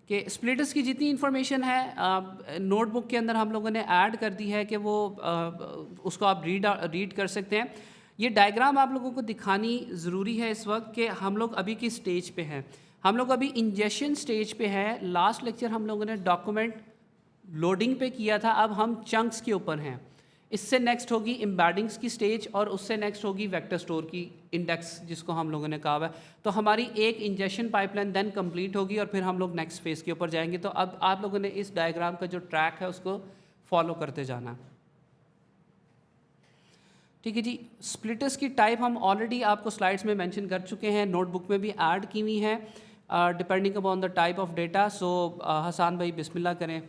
कि स्प्लिटर्स की जितनी इन्फॉर्मेशन है नोटबुक के अंदर हम लोगों ने ऐड कर दी है कि वो उसको आप रीड कर सकते हैं। ये डायग्राम आप लोगों को दिखानी ज़रूरी है इस वक्त कि हम लोग अभी किस स्टेज पे हैं। हम लोग अभी इंजेक्शन स्टेज पे हैं। लास्ट लेक्चर हम लोगों ने डॉक्यूमेंट लोडिंग पे किया था, अब हम चंक्स के ऊपर हैं। इससे नेक्स्ट होगी एम्बेडिंग्स की स्टेज और उससे नेक्स्ट होगी वेक्टर स्टोर की इंडेक्स, जिसको हम लोगों ने कहा है। तो हमारी एक इंजेक्शन पाइपलाइन देन कंप्लीट होगी और फिर हम लोग नेक्स्ट फेज़ के ऊपर जाएंगे। तो अब आप लोगों ने इस डायग्राम का जो ट्रैक है उसको फॉलो करते जाना। ठीक है जी। स्प्लिटर्स की टाइप हम ऑलरेडी आपको स्लाइड्स में मेंशन कर चुके हैं, नोटबुक में भी ऐड की हुई है depending upon the type of data. So Hasan भाई बिस्मिल्लाह करें।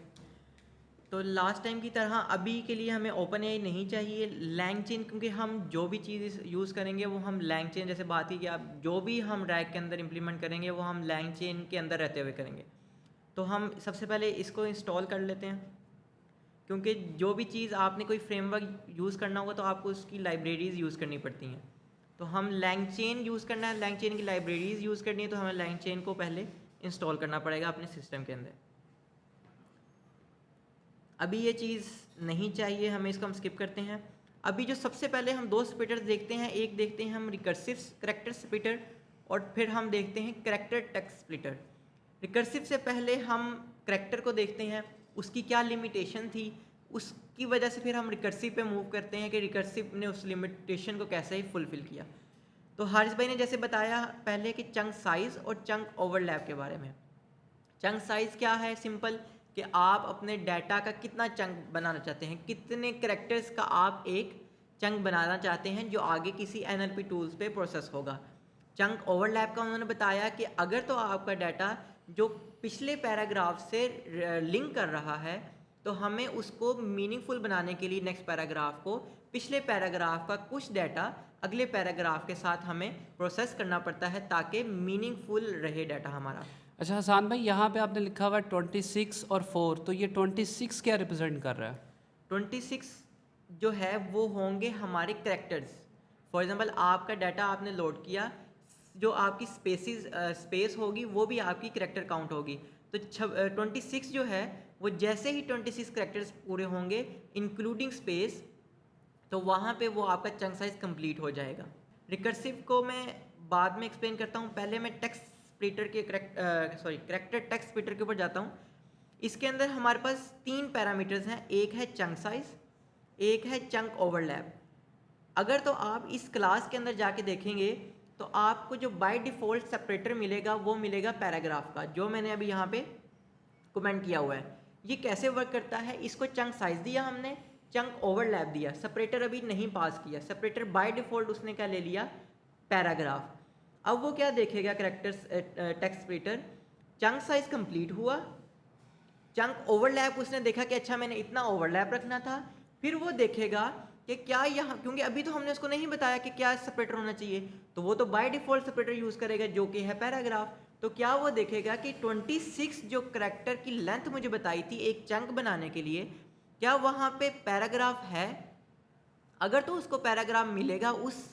तो लास्ट टाइम की तरह अभी के लिए हमें ओपन एआई नहीं चाहिए, लैंगचेन, क्योंकि हम जो भी चीज़ यूज़ करेंगे वो हम लैंगचेन, जैसे बात की कि आप जो भी हम रैक के अंदर इम्प्लीमेंट करेंगे वो हम लैंगचेन के अंदर रहते हुए करेंगे। तो हम सबसे पहले इसको इंस्टॉल कर लेते हैं, क्योंकि जो भी चीज़ आपने कोई फ्रेमवर्क यूज़ करना होगा तो आपको उसकी लाइब्रेरीज़ यूज़ करनी पड़ती हैं। तो हम लैंगचेन यूज़ करना है, लैंगचेन की लाइब्रेरीज़ यूज़ करनी है, तो हमें लैंगचेन को पहले इंस्टॉल करना पड़ेगा अपने सिस्टम के अंदर। अभी ये चीज़ नहीं चाहिए हमें, इसको हम स्किप करते हैं। अभी जो सबसे पहले हम दो स्प्लिटर्स देखते हैं, एक देखते हैं हम रिकर्सिव करैक्टर स्प्लिटर और फिर हम देखते हैं करैक्टर टेक्स्ट स्प्लिटर। रिकर्सिव से पहले हम करैक्टर को देखते हैं, उसकी क्या लिमिटेशन थी, उसकी वजह से फिर हम रिकर्सिव पे मूव करते हैं कि रिकर्सिव ने उस लिमिटेशन को कैसे फुलफ़िल किया। तो हारिस भाई ने जैसे बताया पहले कि चंक साइज़ और चंक ओवरलैप के बारे में। चंक साइज़ क्या है? सिंपल कि आप अपने डाटा का कितना चंक बनाना चाहते हैं, कितने कैरेक्टर्स का आप एक चंक बनाना चाहते हैं जो आगे किसी NLP टूल्स पे प्रोसेस होगा। चंक ओवरलैप का उन्होंने बताया कि अगर तो आपका डाटा जो पिछले पैराग्राफ से लिंक कर रहा है तो हमें उसको मीनिंगफुल बनाने के लिए नेक्स्ट पैराग्राफ को पिछले पैराग्राफ का कुछ डाटा अगले पैराग्राफ के साथ हमें प्रोसेस करना पड़ता है ताकि मीनिंगफुल रहे डाटा हमारा। अच्छा हसान भाई, यहाँ पे आपने लिखा हुआ है 26 और 4, तो ये 26 क्या रिप्रेजेंट कर रहा है? 26 जो है वो होंगे हमारे कैरेक्टर्स। फॉर एग्जांपल आपका डाटा आपने लोड किया, जो आपकी स्पेस होगी वो भी आपकी कैरेक्टर काउंट होगी। तो 26 जो है वो जैसे ही 26 कैरेक्टर्स पूरे होंगे इंक्लूडिंग स्पेस, तो वहाँ पे वो आपका चंक साइज कंप्लीट हो जाएगा। रिकर्सिव को मैं बाद में एक्सप्लेन करता हूँ, पहले मैं टेक्स्ट स्प्लिटर के कैरेक्टर टेक्स्ट स्प्लिटर के ऊपर जाता हूँ। इसके अंदर हमारे पास 3 पैरामीटर्स हैं, एक है चंक साइज, एक है चंक ओवरलैप। अगर तो आप इस क्लास के अंदर जाके देखेंगे तो आपको जो बाय डिफ़ॉल्ट सेपरेटर मिलेगा वो मिलेगा पैराग्राफ का, जो मैंने अभी यहाँ पे कमेंट किया हुआ है। ये कैसे वर्क करता है? इसको चंक साइज दिया हमने, चंक ओवरलैप दिया, सेपरेटर अभी नहीं पास किया, सेपरेटर बाय डिफ़ॉल्ट उसने क्या ले लिया? पैराग्राफ। अब वो क्या देखेगा characters text splitter? Chunk size complete हुआ, चंक ओवरलैप उसने देखा कि अच्छा मैंने इतना ओवरलैप रखना था, फिर वो देखेगा कि क्या यहाँ, क्योंकि अभी तो हमने उसको नहीं बताया कि क्या सेपरेटर होना चाहिए, तो वो तो बाय डिफ़ॉल्ट सेपरेटर यूज़ करेगा जो कि है पैराग्राफ। तो क्या वो देखेगा कि 26 जो करैक्टर की लेंथ मुझे बताई थी एक चंक बनाने के लिए, क्या वहाँ पे पैराग्राफ है? अगर तो उसको पैराग्राफ मिलेगा उस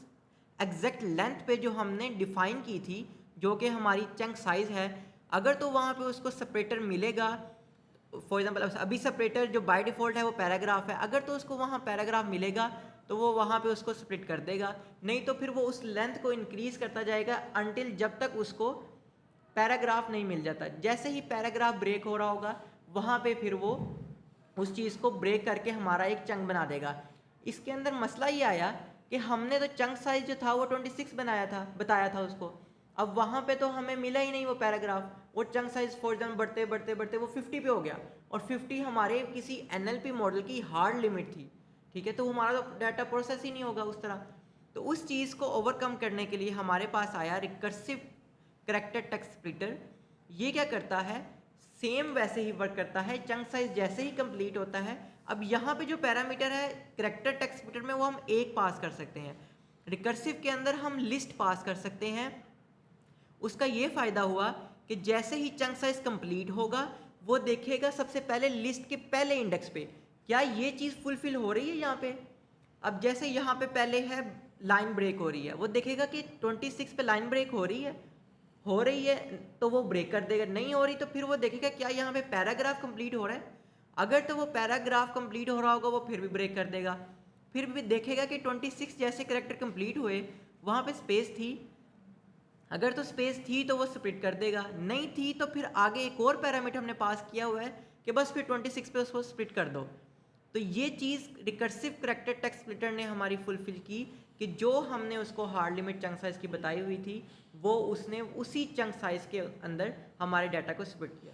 एग्जैक्ट लेंथ पे जो हमने डिफ़ाइन की थी जो कि हमारी चंक साइज़ है, अगर तो वहाँ पे उसको सेपरेटर मिलेगा, फॉर एग्जांपल अभी सेपरेटर जो बाय डिफ़ॉल्ट है वो पैराग्राफ है, अगर तो उसको वहाँ पैराग्राफ मिलेगा तो वो वहाँ पे उसको स्प्लिट कर देगा, नहीं तो फिर वो उस लेंथ को इंक्रीज़ करता जाएगा अनटिल जब तक उसको पैराग्राफ नहीं मिल जाता। जैसे ही पैराग्राफ ब्रेक हो रहा होगा वहाँ पे फिर वो उस चीज़ को ब्रेक करके हमारा एक चंक बना देगा। इसके अंदर मसला ये आया कि हमने तो चंक साइज जो था वो 26 बताया था उसको, अब वहाँ पे तो हमें मिला ही नहीं वो पैराग्राफ, वो चंक साइज फॉर एग्जाम्पल बढ़ते बढ़ते बढ़ते वो 50 पे हो गया, और 50 हमारे किसी NLP मॉडल की हार्ड लिमिट थी, ठीक है, तो हमारा तो डाटा प्रोसेस ही नहीं होगा उस तरह। तो उस चीज़ को ओवरकम करने के लिए हमारे पास आया रिकर्सिव करैक्टर टेक्स्ट स्प्लिटर। ये क्या करता है, सेम वैसे ही वर्क करता है, चंक साइज जैसे ही कंप्लीट होता है। अब यहाँ पे जो पैरामीटर है करैक्टर टेक्स्ट स्प्लिटर में वो हम एक पास कर सकते हैं, रिकर्सिव के अंदर हम लिस्ट पास कर सकते हैं। उसका ये फ़ायदा हुआ कि जैसे ही चंक साइज कंप्लीट होगा वो देखेगा सबसे पहले लिस्ट के पहले इंडेक्स पे क्या ये चीज़ फुलफिल हो रही है यहाँ पे। अब जैसे यहाँ पे पहले है लाइन ब्रेक हो रही है, वो देखेगा कि 26 पे लाइन ब्रेक हो रही है तो वो ब्रेक कर देगा, नहीं हो रही तो फिर वो देखेगा क्या यहाँ पे पैराग्राफ कंप्लीट हो रहा है, अगर तो वो पैराग्राफ कंप्लीट हो रहा होगा वो फिर भी ब्रेक कर देगा, फिर भी देखेगा कि 26 जैसे कैरेक्टर कंप्लीट हुए वहाँ पे स्पेस थी, अगर तो स्पेस थी तो वो स्प्लिट कर देगा, नहीं थी तो फिर आगे एक और पैरामीटर हमने पास किया हुआ है कि बस फिर 26 पे उसको स्प्लिट कर दो। तो ये चीज़ रिकर्सिव करैक्टर टेक्स्ट स्प्लिटर ने हमारी फुलफिल की कि जो हमने उसको हार्ड लिमिट चंक साइज की बताई हुई थी वो उसने उसी चंक साइज के अंदर हमारे डाटा को स्प्लिट किया।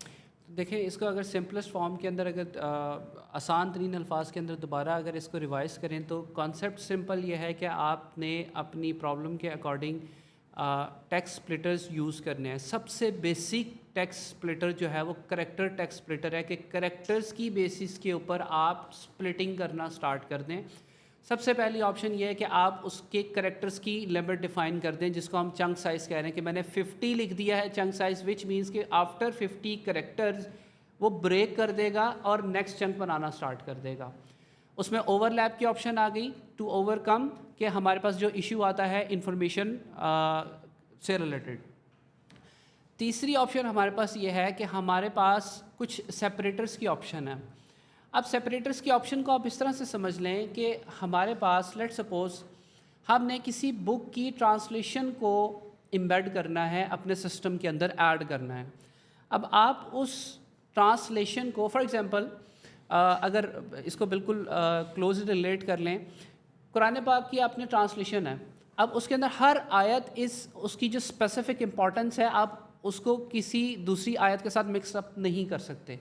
देखें, इसको अगर सिंपलेस्ट फॉर्म के अंदर, अगर आसान तरीन अल्फाज के अंदर दोबारा अगर इसको रिवाइज़ करें तो कॉन्सेप्ट सिंपल ये है कि आपने अपनी प्रॉब्लम के अकॉर्डिंग टेक्स्ट स्प्लिटर्स यूज़ करने हैं। सबसे बेसिक टेक्स्ट स्प्लिटर जो है वो करैक्टर टेक्स्ट स्प्लिटर है कि करैक्टर्स की बेसिस के ऊपर आप स्प्लिटिंग करना स्टार्ट कर दें। सबसे पहली ऑप्शन ये है कि आप उसके करैक्टर्स की लिमिट डिफ़ाइन कर दें, जिसको हम चंक साइज़ कह रहे हैं कि मैंने 50 लिख दिया है चंक साइज़, विच मीन्स कि आफ्टर 50 करैक्टर्स वो ब्रेक कर देगा और नेक्स्ट चंक बनाना स्टार्ट कर देगा। उसमें ओवरलैप की ऑप्शन आ गई टू ओवरकम कि हमारे पास जो इशू आता है इंफॉर्मेशन से रिलेटेड। तीसरी ऑप्शन हमारे पास ये है कि हमारे पास कुछ सेपरेटर्स की ऑप्शन है। अब सेपरेटर्स की ऑप्शन को आप इस तरह से समझ लें कि हमारे पास लेट सपोज़ हमने किसी बुक की ट्रांसलेशन को एम्बेड करना है, अपने सिस्टम के अंदर ऐड करना है। अब आप उस ट्रांसलेशन को फॉर एग्ज़ाम्पल अगर इसको बिल्कुल क्लोज रिलेट कर लें, कुरान पाक की आपने ट्रांसलेशन है, अब उसके अंदर हर आयत उसकी जो स्पेसिफिक इम्पॉर्टेंस है आप उसको किसी दूसरी आयत के साथ मिक्स अप नहीं कर सकते।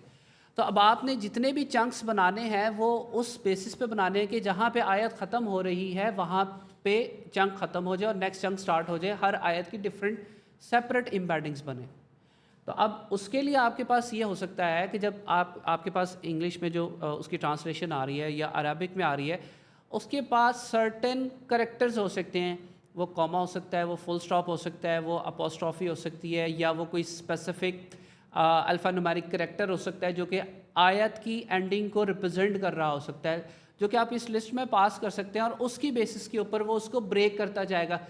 तो अब आपने जितने भी चंक्स बनाने हैं वो उस बेसिस पे बनाने हैं कि जहाँ पे आयत ख़त्म हो रही है वहाँ पे चंक ख़त्म हो जाए और नेक्स्ट चंक स्टार्ट हो जाए, हर आयत की डिफरेंट सेपरेट एम्बेडिंग्स बने। तो अब उसके लिए आपके पास ये हो सकता है कि जब आपके पास इंग्लिश में जो उसकी ट्रांसलेशन आ रही है या अरबिक में आ रही है, उसके पास सर्टेन करैक्टर्स हो सकते हैं, वो कॉमा हो सकता है, वो फुल स्टॉप हो सकता है, वो अपोस्ट्रॉफी हो सकती है, या वो कोई स्पेसिफिक अल्फ़ान्यूमेरिक करैक्टर हो सकता है जो कि आयत की एंडिंग को रिप्रेजेंट कर रहा हो सकता है, जो कि आप इस लिस्ट में पास कर सकते हैं और उसकी बेसिस के ऊपर वो उसको ब्रेक करता जाएगा।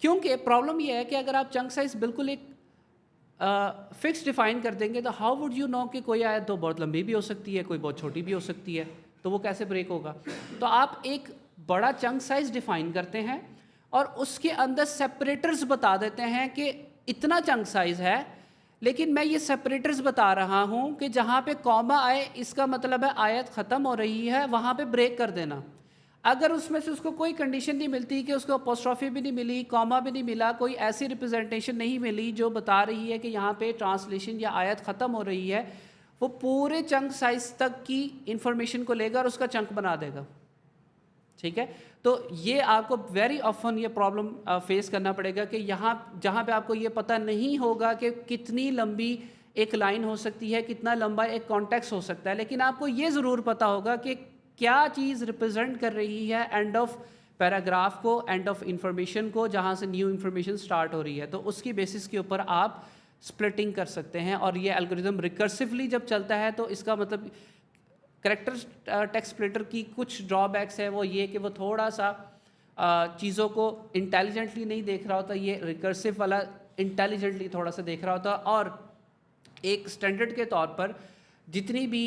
क्योंकि प्रॉब्लम ये है कि अगर आप चंक साइज़ बिल्कुल एक फिक्स डिफ़ाइन कर देंगे तो हाउ वुड यू नो कि कोई आयत तो बहुत लंबी भी हो सकती है, कोई बहुत छोटी भी हो सकती है, तो वो कैसे ब्रेक होगा। तो आप एक बड़ा चंक साइज़ डिफ़ाइन करते हैं और उसके अंदर सेपरेटर्स बता देते हैं कि इतना चंक साइज़ है, लेकिन मैं ये सेपरेटर्स बता रहा हूँ कि जहाँ पे कॉमा आए इसका मतलब है आयत ख़त्म हो रही है, वहाँ पे ब्रेक कर देना। अगर उसमें से उसको कोई कंडीशन नहीं मिलती कि उसको अपोस्ट्रॉफी भी नहीं मिली, कॉमा भी नहीं मिला, कोई ऐसी रिप्रेजेंटेशन नहीं मिली जो बता रही है कि यहाँ पे ट्रांसलेशन या आयत ख़त्म हो रही है, वो पूरे चंक साइज़ तक की इंफॉर्मेशन को लेगा और उसका चंक बना देगा। ठीक है, तो ये आपको वेरी ऑफन ये प्रॉब्लम फेस करना पड़ेगा कि यहाँ जहाँ पे आपको ये पता नहीं होगा कि कितनी लंबी एक लाइन हो सकती है, कितना लंबा एक कॉन्टेक्स्ट हो सकता है, लेकिन आपको ये ज़रूर पता होगा कि क्या चीज़ रिप्रेजेंट कर रही है एंड ऑफ पैराग्राफ को, एंड ऑफ इंफॉर्मेशन को, जहाँ से न्यू इंफॉर्मेशन स्टार्ट हो रही है। तो उसकी बेसिस के ऊपर आप स्प्लिटिंग कर सकते हैं और ये एल्गोरिदम रिकर्सिवली जब चलता है तो इसका मतलब करैक्टर टेक्स्ट स्प्लिटर की कुछ ड्रॉबैक्स है वो ये कि वो थोड़ा सा चीज़ों को इंटेलिजेंटली नहीं देख रहा होता, ये रिकर्सिव वाला इंटेलिजेंटली थोड़ा सा देख रहा होता। और एक स्टैंडर्ड के तौर पर जितनी भी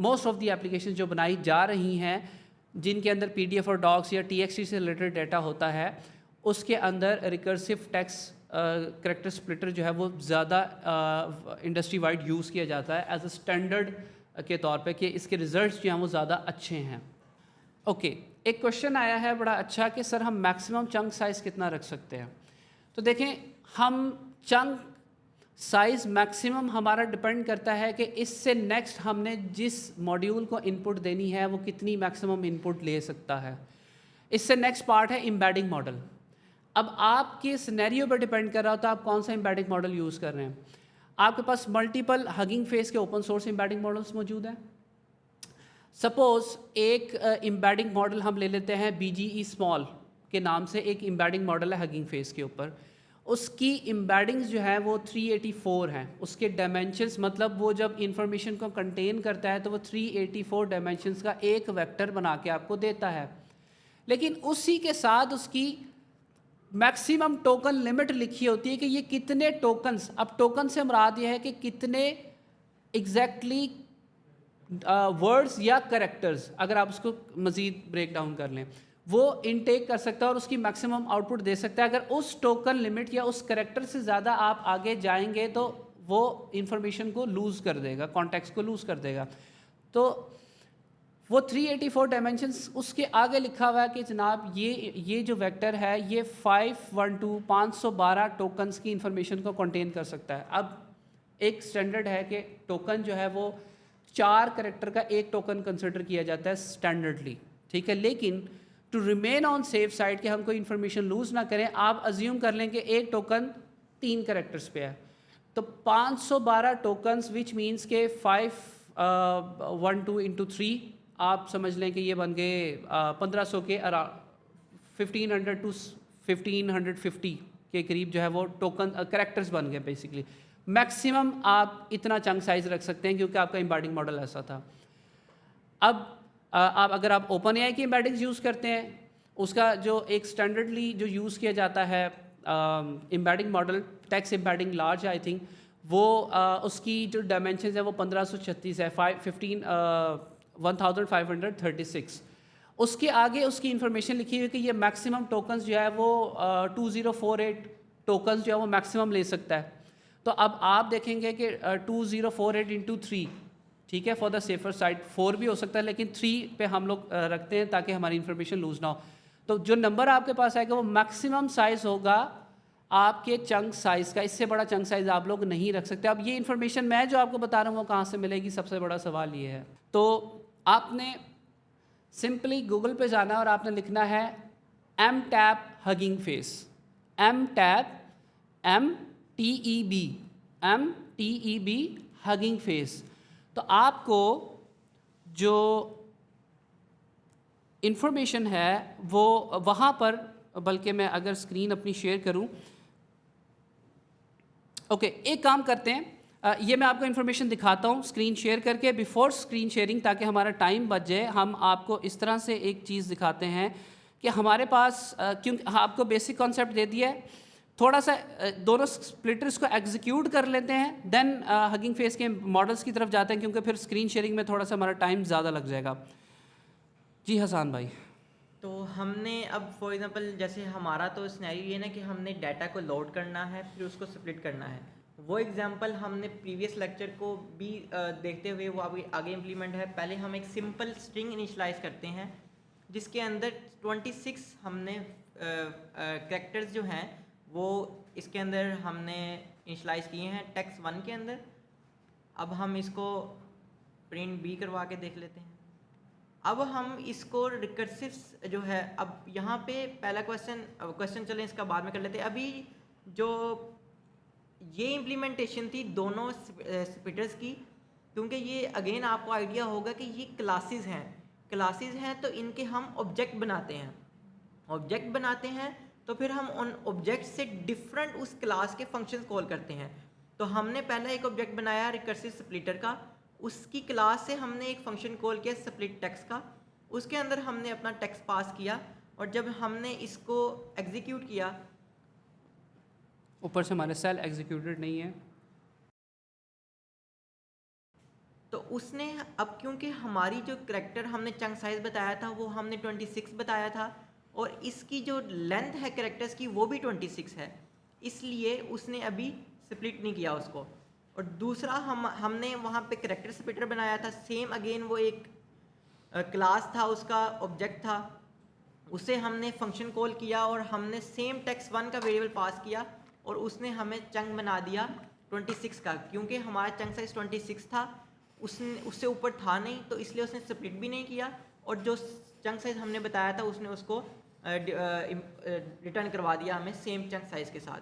मोस्ट ऑफ दी एप्लीकेशन जो बनाई जा रही हैं जिनके अंदर PDF और डॉक्स या TXT से रिलेटेड डाटा होता है, उसके अंदर रिकर्सिव टेक्स्ट करैक्टर स्प्लिटर जो है वो ज़्यादा इंडस्ट्री वाइड यूज़ किया जाता है एज अ स्टैंडर्ड के तौर पे कि इसके रिजल्ट्स जो हैं वो ज़्यादा अच्छे हैं। ओके, एक क्वेश्चन आया है बड़ा अच्छा कि सर हम मैक्सिमम चंक साइज़ कितना रख सकते हैं। तो देखें, हम चंक साइज़ मैक्सिमम हमारा डिपेंड करता है कि इससे नेक्स्ट हमने जिस मॉड्यूल को इनपुट देनी है वो कितनी मैक्सिमम इनपुट ले सकता है। इससे नेक्स्ट पार्ट है एम्बेडिंग मॉडल। अब आपके सिनेरियो पर डिपेंड कर रहा होता है आप कौन सा एम्बेडिंग मॉडल यूज़ कर रहे हैं। आपके पास मल्टीपल हगिंग फेस के ओपन सोर्स एम्बेडिंग मॉडल्स मौजूद हैं। सपोज़ एक एम्बेडिंग मॉडल हम ले लेते हैं BGE स्मॉल के नाम से, एक एम्बेडिंग मॉडल है हगिंग फेस के ऊपर। उसकी एम्बेडिंग्स जो है वो 384 हैं। उसके डायमेंशंस, मतलब वो जब इंफॉर्मेशन को कंटेन करता है तो वो 384 डायमेंशंस का एक वेक्टर बना के आपको देता है। लेकिन उसी के साथ उसकी मैक्सिमम टोकन लिमिट लिखी होती है कि ये कितने टोकन्स, अब टोकन से मुराद ये है कि कितने एग्जैक्टली वर्ड्स या करेक्टर्स, अगर आप उसको मज़ीद ब्रेक डाउन कर लें, वो इनटेक कर सकता है और उसकी मैक्सिमम आउटपुट दे सकता है। अगर उस टोकन लिमिट या उस करेक्टर से ज़्यादा आप आगे जाएंगे तो वो इंफॉर्मेशन को लूज़ कर देगा, कॉन्टेक्स्ट को लूज़ कर देगा। तो वो 384 डायमेंशंस, उसके आगे लिखा हुआ है कि जनाब ये जो वेक्टर है ये 512 टोकन्स की इंफॉर्मेशन को कंटेन कर सकता है। अब एक स्टैंडर्ड है कि टोकन जो है वो 4 करेक्टर का एक टोकन कंसिडर किया जाता है स्टैंडर्डली, ठीक है। लेकिन to remain on safe side कि हम कोई इन्फॉर्मेशन लूज़ ना करें, आप अज्यूम कर लें कि एक टोकन 3 करेक्टर्स पे है, तो 512 टोकन्स विच मीन्स के 512 इंटू 3 आप समझ लें कि ये बन गए 1500 के 1500 टू 1550 के करीब जो है वो टोकन करेक्टर्स बन गए बेसिकली। मैक्सिमम आप इतना चंक साइज़ रख सकते हैं क्योंकि आपका एम्बेडिंग मॉडल ऐसा था। अब आप अगर आप ओपन एआई की एम्बेडिंग्स यूज़ करते हैं, उसका जो एक स्टैंडर्डली जो यूज़ किया जाता है embedding model, text embedding large I think, वो उसकी जो डायमेंशन है वो 1536 है, 1536। उसके आगे उसकी इंफॉर्मेशन लिखी हुई है कि ये मैक्सिमम टोकन्स जो है वो 2048 टोकन्स जो है वो मैक्सिमम ले सकता है। तो अब आप देखेंगे कि 2048 इंटू 3, ठीक है, फॉर द सेफर साइड 4 भी हो सकता है लेकिन 3 पे हम लोग रखते हैं ताकि हमारी इंफॉर्मेशन लूज ना हो। तो जो नंबर आपके पास आएगा वो मैक्सिमम साइज़ होगा आपके चंक साइज़ का। इससे बड़ा चंक साइज़ आप लोग नहीं रख सकते। अब ये इन्फॉर्मेशन मैं जो आपको बता रहा हूँ वो कहाँ से मिलेगी, सबसे बड़ा सवाल ये है। तो आपने सिंपली गूगल पे जाना और आपने लिखना है MTAP hugging face, MTEB hugging face. तो आपको जो इंफॉर्मेशन है वो वहाँ पर, बल्कि मैं अगर स्क्रीन अपनी शेयर करूँ, ओके, एक काम करते हैं, ये मैं आपको इन्फॉर्मेशन दिखाता हूँ स्क्रीन शेयर करके, बिफोर स्क्रीन शेयरिंग, ताकि हमारा टाइम बच जाए। हम आपको इस तरह से एक चीज़ दिखाते हैं कि हमारे पास क्योंकि आपको बेसिक कॉन्सेप्ट दे दिया है, थोड़ा सा दोनों स्प्लिटर्स को एग्जीक्यूट कर लेते हैं, देन हगिंग फेस के मॉडल्स की तरफ जाते हैं क्योंकि फिर स्क्रीन शेयरिंग में थोड़ा सा हमारा टाइम ज़्यादा लग जाएगा। जी हसन भाई। तो हमने अब फॉर एग्जांपल जैसे हमारा तो सिनेरियो ये ना कि हमने डाटा को लोड करना है फिर उसको स्प्लिट करना है। वो एग्जांपल हमने प्रीवियस लेक्चर को भी देखते हुए वो आगे इम्प्लीमेंट है। पहले हम एक सिंपल स्ट्रिंग इनिशलाइज करते हैं जिसके अंदर 26 हमने कैरेक्टर्स जो हैं वो इसके अंदर हमने इनिशलाइज किए हैं टेक्स्ट 1 के अंदर। अब हम इसको प्रिंट B करवा के देख लेते हैं। अब हम इसको रिकर्सिव जो है, अब यहाँ पे पहला क्वेश्चन चलें इसका बाद में कर लेते हैं। अभी जो ये इम्प्लीमेंटेशन थी दोनों स्प्लिटर्स की, क्योंकि ये अगेन आपको आइडिया होगा कि ये क्लासेस हैं तो इनके हम ऑब्जेक्ट बनाते हैं तो फिर हम उन ऑब्जेक्ट से डिफरेंट उस क्लास के फंक्शंस कॉल करते हैं। तो हमने पहला एक ऑब्जेक्ट बनाया रिकर्सिव स्प्लिटर का, उसकी क्लास से हमने एक फंक्शन कॉल किया स्प्लिट टेक्स्ट का, उसके अंदर हमने अपना टेक्स्ट पास किया और जब हमने इसको एग्जीक्यूट किया, ऊपर से हमारे सेल एग्जीक्यूटेड नहीं है तो उसने अब क्योंकि हमारी जो करैक्टर हमने चंक साइज बताया था वो हमने 26 बताया था और इसकी जो लेंथ है करैक्टर्स की वो भी 26 है, इसलिए उसने अभी स्प्लिट नहीं किया उसको। और दूसरा हमने वहाँ पे करैक्टर स्प्लिटर बनाया था, सेम अगेन वो एक क्लास था, उसका ऑब्जेक्ट था, उसे हमने फंक्शन कॉल किया और हमने सेम टेक्स्ट 1 का वेरिएबल पास किया और उसने हमें चंक बना दिया 26 का। क्योंकि हमारा चंक साइज 26 था, उससे ऊपर था नहीं, तो इसलिए उसने स्प्लिट भी नहीं किया और जो चंक साइज हमने बताया था उसने उसको रिटर्न करवा दिया हमें सेम चंक साइज के साथ।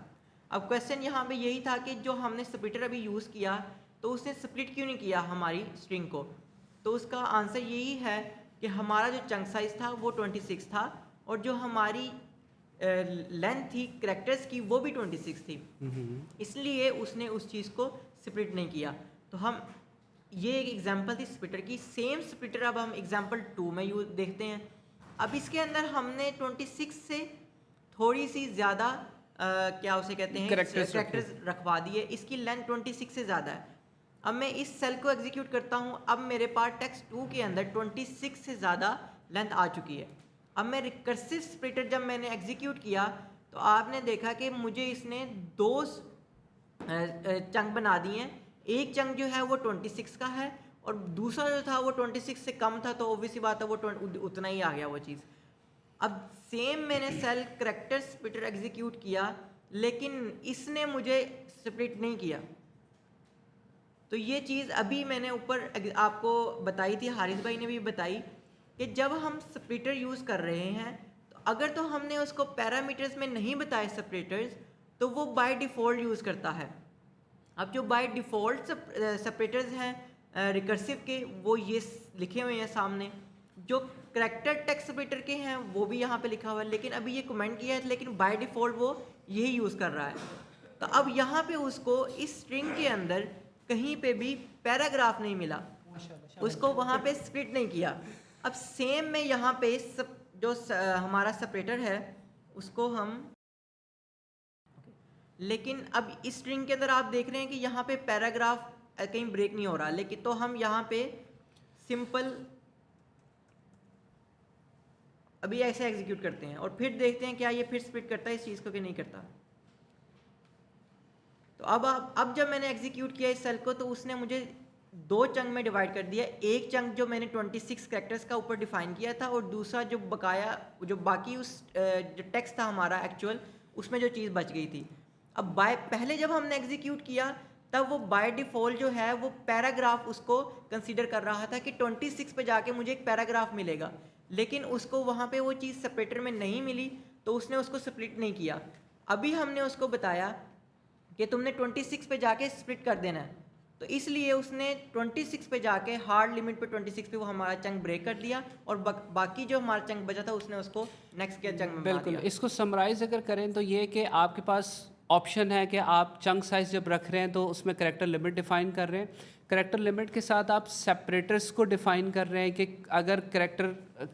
अब क्वेश्चन यहाँ पे यही था कि जो हमने स्प्लिटर अभी यूज़ किया तो उसने स्प्लिट क्यों नहीं किया हमारी स्ट्रिंग को। तो उसका आंसर यही है कि हमारा जो चंक साइज था वो 26 था और जो हमारी लेंथ थी कैरेक्टर्स की वो भी 26 थी, इसलिए उसने उस चीज़ को स्प्लिट नहीं किया। तो हम ये एक एग्जांपल थी स्प्लिटर की। सेम स्प्लिटर अब हम एग्जांपल 2 में यूज देखते हैं। अब इसके अंदर हमने 26 से थोड़ी सी ज़्यादा क्या उसे कहते हैं कैरेक्टर्स रखवा दिए। इसकी लेंथ 26 से ज़्यादा है। अब मैं इस सेल को एग्जीक्यूट करता हूँ, अब मेरे पास टेक्स्ट 2 के अंदर 26 से ज़्यादा लेंथ आ चुकी है। अब मैं रिकर्सिव स्प्लिटर जब मैंने एग्जीक्यूट किया तो आपने देखा कि मुझे इसने 2 चंक बना दिए हैं। एक चंक जो है वो 26 का है और दूसरा जो था वो 26 से कम था, तो ऑब्वियसली बात है वो उतना ही आ गया वो चीज़। अब सेम मैंने सेल कैरेक्टर स्प्लिटर एग्जीक्यूट किया लेकिन इसने मुझे स्प्लिट नहीं किया। तो ये चीज़ अभी मैंने ऊपर आपको बताई थी, हारिस भाई ने भी बताई कि जब हम स्प्लिटर यूज़ कर रहे हैं तो अगर तो हमने उसको पैरामीटर्स में नहीं बताए स्प्लिटर्स तो वो बाय डिफ़ॉल्ट यूज़ करता है। अब जो बाय डिफ़ॉल्ट सेपरेटर्स हैं रिकर्सिव के वो ये लिखे हुए हैं सामने। जो करैक्टर टेक्स्ट सेपरेटर के हैं वो भी यहाँ पे लिखा हुआ है, लेकिन अभी ये कमेंट किया है लेकिन बाय डिफ़ॉल्ट वो यही यूज़ कर रहा है। तो अब यहाँ पे उसको इस स्ट्रिंग के अंदर कहीं पे भी पैराग्राफ नहीं मिला, उसको वहाँ पे स्प्लिट नहीं किया। अब सेम में यहाँ पे जो हमारा सेपरेटर है उसको हम, लेकिन अब इस स्ट्रिंग के अंदर आप देख रहे हैं कि यहाँ पे पैराग्राफ कहीं ब्रेक नहीं हो रहा, लेकिन तो हम यहाँ पे सिंपल अभी ऐसे एग्जीक्यूट करते हैं और फिर देखते हैं क्या ये फिर स्प्लिट करता है इस चीज़ को कि नहीं करता। तो अब जब मैंने एग्जीक्यूट किया इस सेल को तो उसने मुझे 2 चंक में डिवाइड कर दिया। एक चंक जो मैंने 26 कैरेक्टर्स का ऊपर डिफाइन किया था और दूसरा जो बकाया जो बाकी उस जो टेक्स्ट था हमारा एक्चुअल उसमें जो चीज़ बच गई थी। अब पहले जब हमने एग्जीक्यूट किया तब वो बाय डिफ़ॉल्ट जो है वो पैराग्राफ उसको कंसीडर कर रहा था कि 26 पे जाके मुझे एक पैराग्राफ मिलेगा, लेकिन उसको वहाँ पे वो चीज़ सेपरेटर में नहीं मिली तो उसने उसको स्प्लिट नहीं किया। अभी हमने उसको बताया कि तुमने 26 पे जाके स्प्लिट कर देना है, तो इसलिए उसने 26 पे जाके हार्ड लिमिट पे 26 पे वो हमारा चंक ब्रेक कर दिया और बाकी जो हमारा चंक बचा था उसने उसको नेक्स्ट के चंक में बना बिल्कुल। दिया। इसको समराइज़ अगर करें तो ये कि आपके पास ऑप्शन है कि आप चंक साइज़ जब रख रहे हैं तो उसमें करैक्टर लिमिट डिफ़ाइन कर रहे हैं। करैक्टर लिमिट के साथ आप सेपरेटर्स को डिफ़ाइन कर रहे हैं कि अगर करैक्टर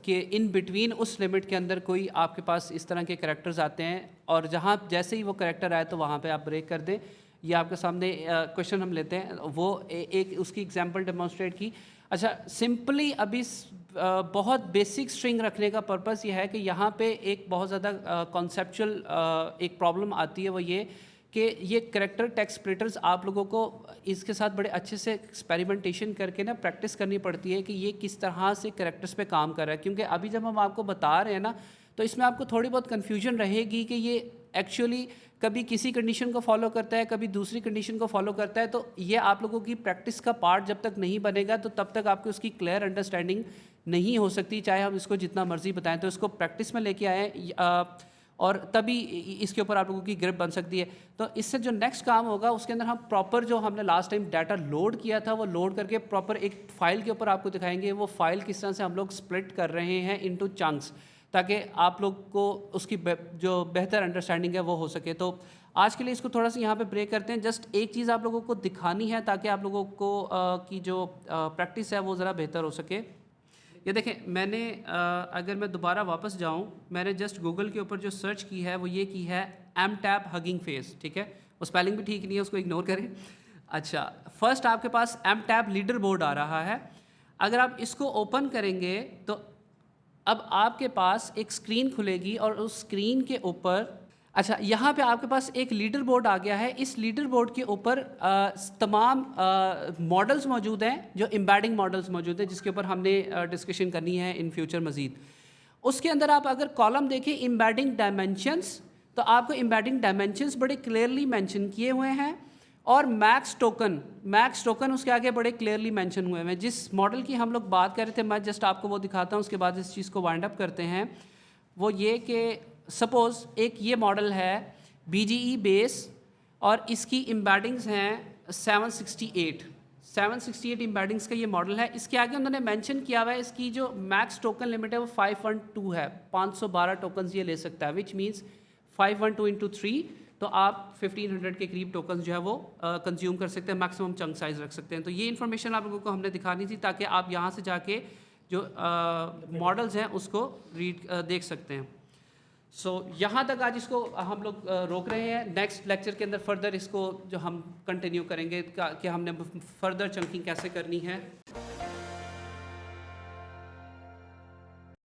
के इन बिटवीन उस लिमिट के अंदर कोई आपके पास इस तरह के करैक्टर्स आते हैं और जहाँ जैसे ही वो करैक्टर आए तो वहाँ पे आप ब्रेक कर दें। ये आपके सामने क्वेश्चन हम लेते हैं, वो एक उसकी एग्जांपल डेमोन्स्ट्रेट की। अच्छा, सिंपली अभी बहुत बेसिक स्ट्रिंग रखने का पर्पस ये है कि यहाँ पे एक बहुत ज़्यादा कॉन्सेप्चुअल एक प्रॉब्लम आती है, वो ये कि ये करैक्टर टेक्स्ट स्प्लिटर्स आप लोगों को इसके साथ बड़े अच्छे से एक्सपेरिमेंटेशन करके ना प्रैक्टिस करनी पड़ती है कि ये किस तरह से करैक्टर्स पे काम कर रहा है। क्योंकि अभी जब हम आपको बता रहे हैं ना तो इसमें आपको थोड़ी बहुत कन्फ्यूजन रहेगी कि ये एक्चुअली कभी किसी कंडीशन को फॉलो करता है, कभी दूसरी कंडीशन को फॉलो करता है। तो ये आप लोगों की प्रैक्टिस का पार्ट जब तक नहीं बनेगा तो तब तक आपको उसकी क्लियर अंडरस्टैंडिंग नहीं हो सकती, चाहे हम इसको जितना मर्जी बताएं। तो इसको प्रैक्टिस में लेके आएँ और तभी इसके ऊपर आप लोगों की ग्रिप बन सकती है। तो इससे जो नेक्स्ट काम होगा उसके अंदर हम प्रॉपर जो हमने लास्ट टाइम डाटा लोड किया था वो लोड करके प्रॉपर एक फ़ाइल के ऊपर आपको दिखाएंगे वो फ़ाइल किस तरह से हम लोग स्प्लिट कर रहे हैं इनटू चंक्स, ताकि आप लोग को उसकी जो बेहतर अंडरस्टैंडिंग है वो हो सके। तो आज के लिए इसको थोड़ा सा यहाँ पे ब्रेक करते हैं। जस्ट एक चीज़ आप लोगों को दिखानी है ताकि आप लोगों को की जो प्रैक्टिस है वो ज़रा बेहतर हो सके। ये देखें, मैंने अगर मैं दोबारा वापस जाऊँ, मैंने जस्ट गूगल के ऊपर जो सर्च की है वो ये की है एमटैप हगिंग फेस, ठीक है। वो स्पेलिंग भी ठीक नहीं है, उसको इग्नोर करें। अच्छा, फर्स्ट आपके पास एमटैप लीडर बोर्ड आ रहा है। अगर आप इसको ओपन करेंगे तो अब आपके पास एक स्क्रीन खुलेगी और उस स्क्रीन के ऊपर अच्छा, यहाँ पे आपके पास एक लीडर बोर्ड आ गया है। इस लीडर बोर्ड के ऊपर तमाम मॉडल्स मौजूद हैं, जो एम्बेडिंग मॉडल्स मौजूद हैं, जिसके ऊपर हमने डिस्कशन करनी है इन फ्यूचर मज़ीद। उसके अंदर आप अगर कॉलम देखें एम्बेडिंग डायमेंशंस, तो आपको एम्बेडिंग डायमेंशंस बड़े क्लियरली मेंशन किए हुए हैं, और मैक्स टोकन उसके आगे बड़े क्लियरली मेंशन हुए हैं। जिस मॉडल की हम लोग बात कर रहे थे, मैं जस्ट आपको वो दिखाता हूँ, उसके बाद इस चीज़ को वाइंड अप करते हैं। वो ये कि सपोज़ एक ये मॉडल है BGE बेस, और इसकी एम्बेडिंग्स हैं 768 एम्बेडिंग्स का ये मॉडल है। इसके आगे उन्होंने मेंशन किया हुआ है इसकी जो मैक्स टोकन लिमिट है वो 512 है, 512 टोकन्स ये ले सकता है, विच मीन्स 512 इंटू 3, तो आप 1500 के करीब टोकन्स जो है वो कंज्यूम कर सकते हैं, मैक्सिमम चंक साइज़ रख सकते हैं। तो ये इन्फॉर्मेशन आप लोगों को हमने दिखानी थी, ताकि आप यहाँ से जाके जो मॉडल्स हैं उसको देख सकते हैं। सो यहाँ तक आज इसको हम लोग रोक रहे हैं। नेक्स्ट लेक्चर के अंदर फर्दर इसको जो हम कंटिन्यू करेंगे कि हमने फर्दर चंकिंग कैसे करनी है।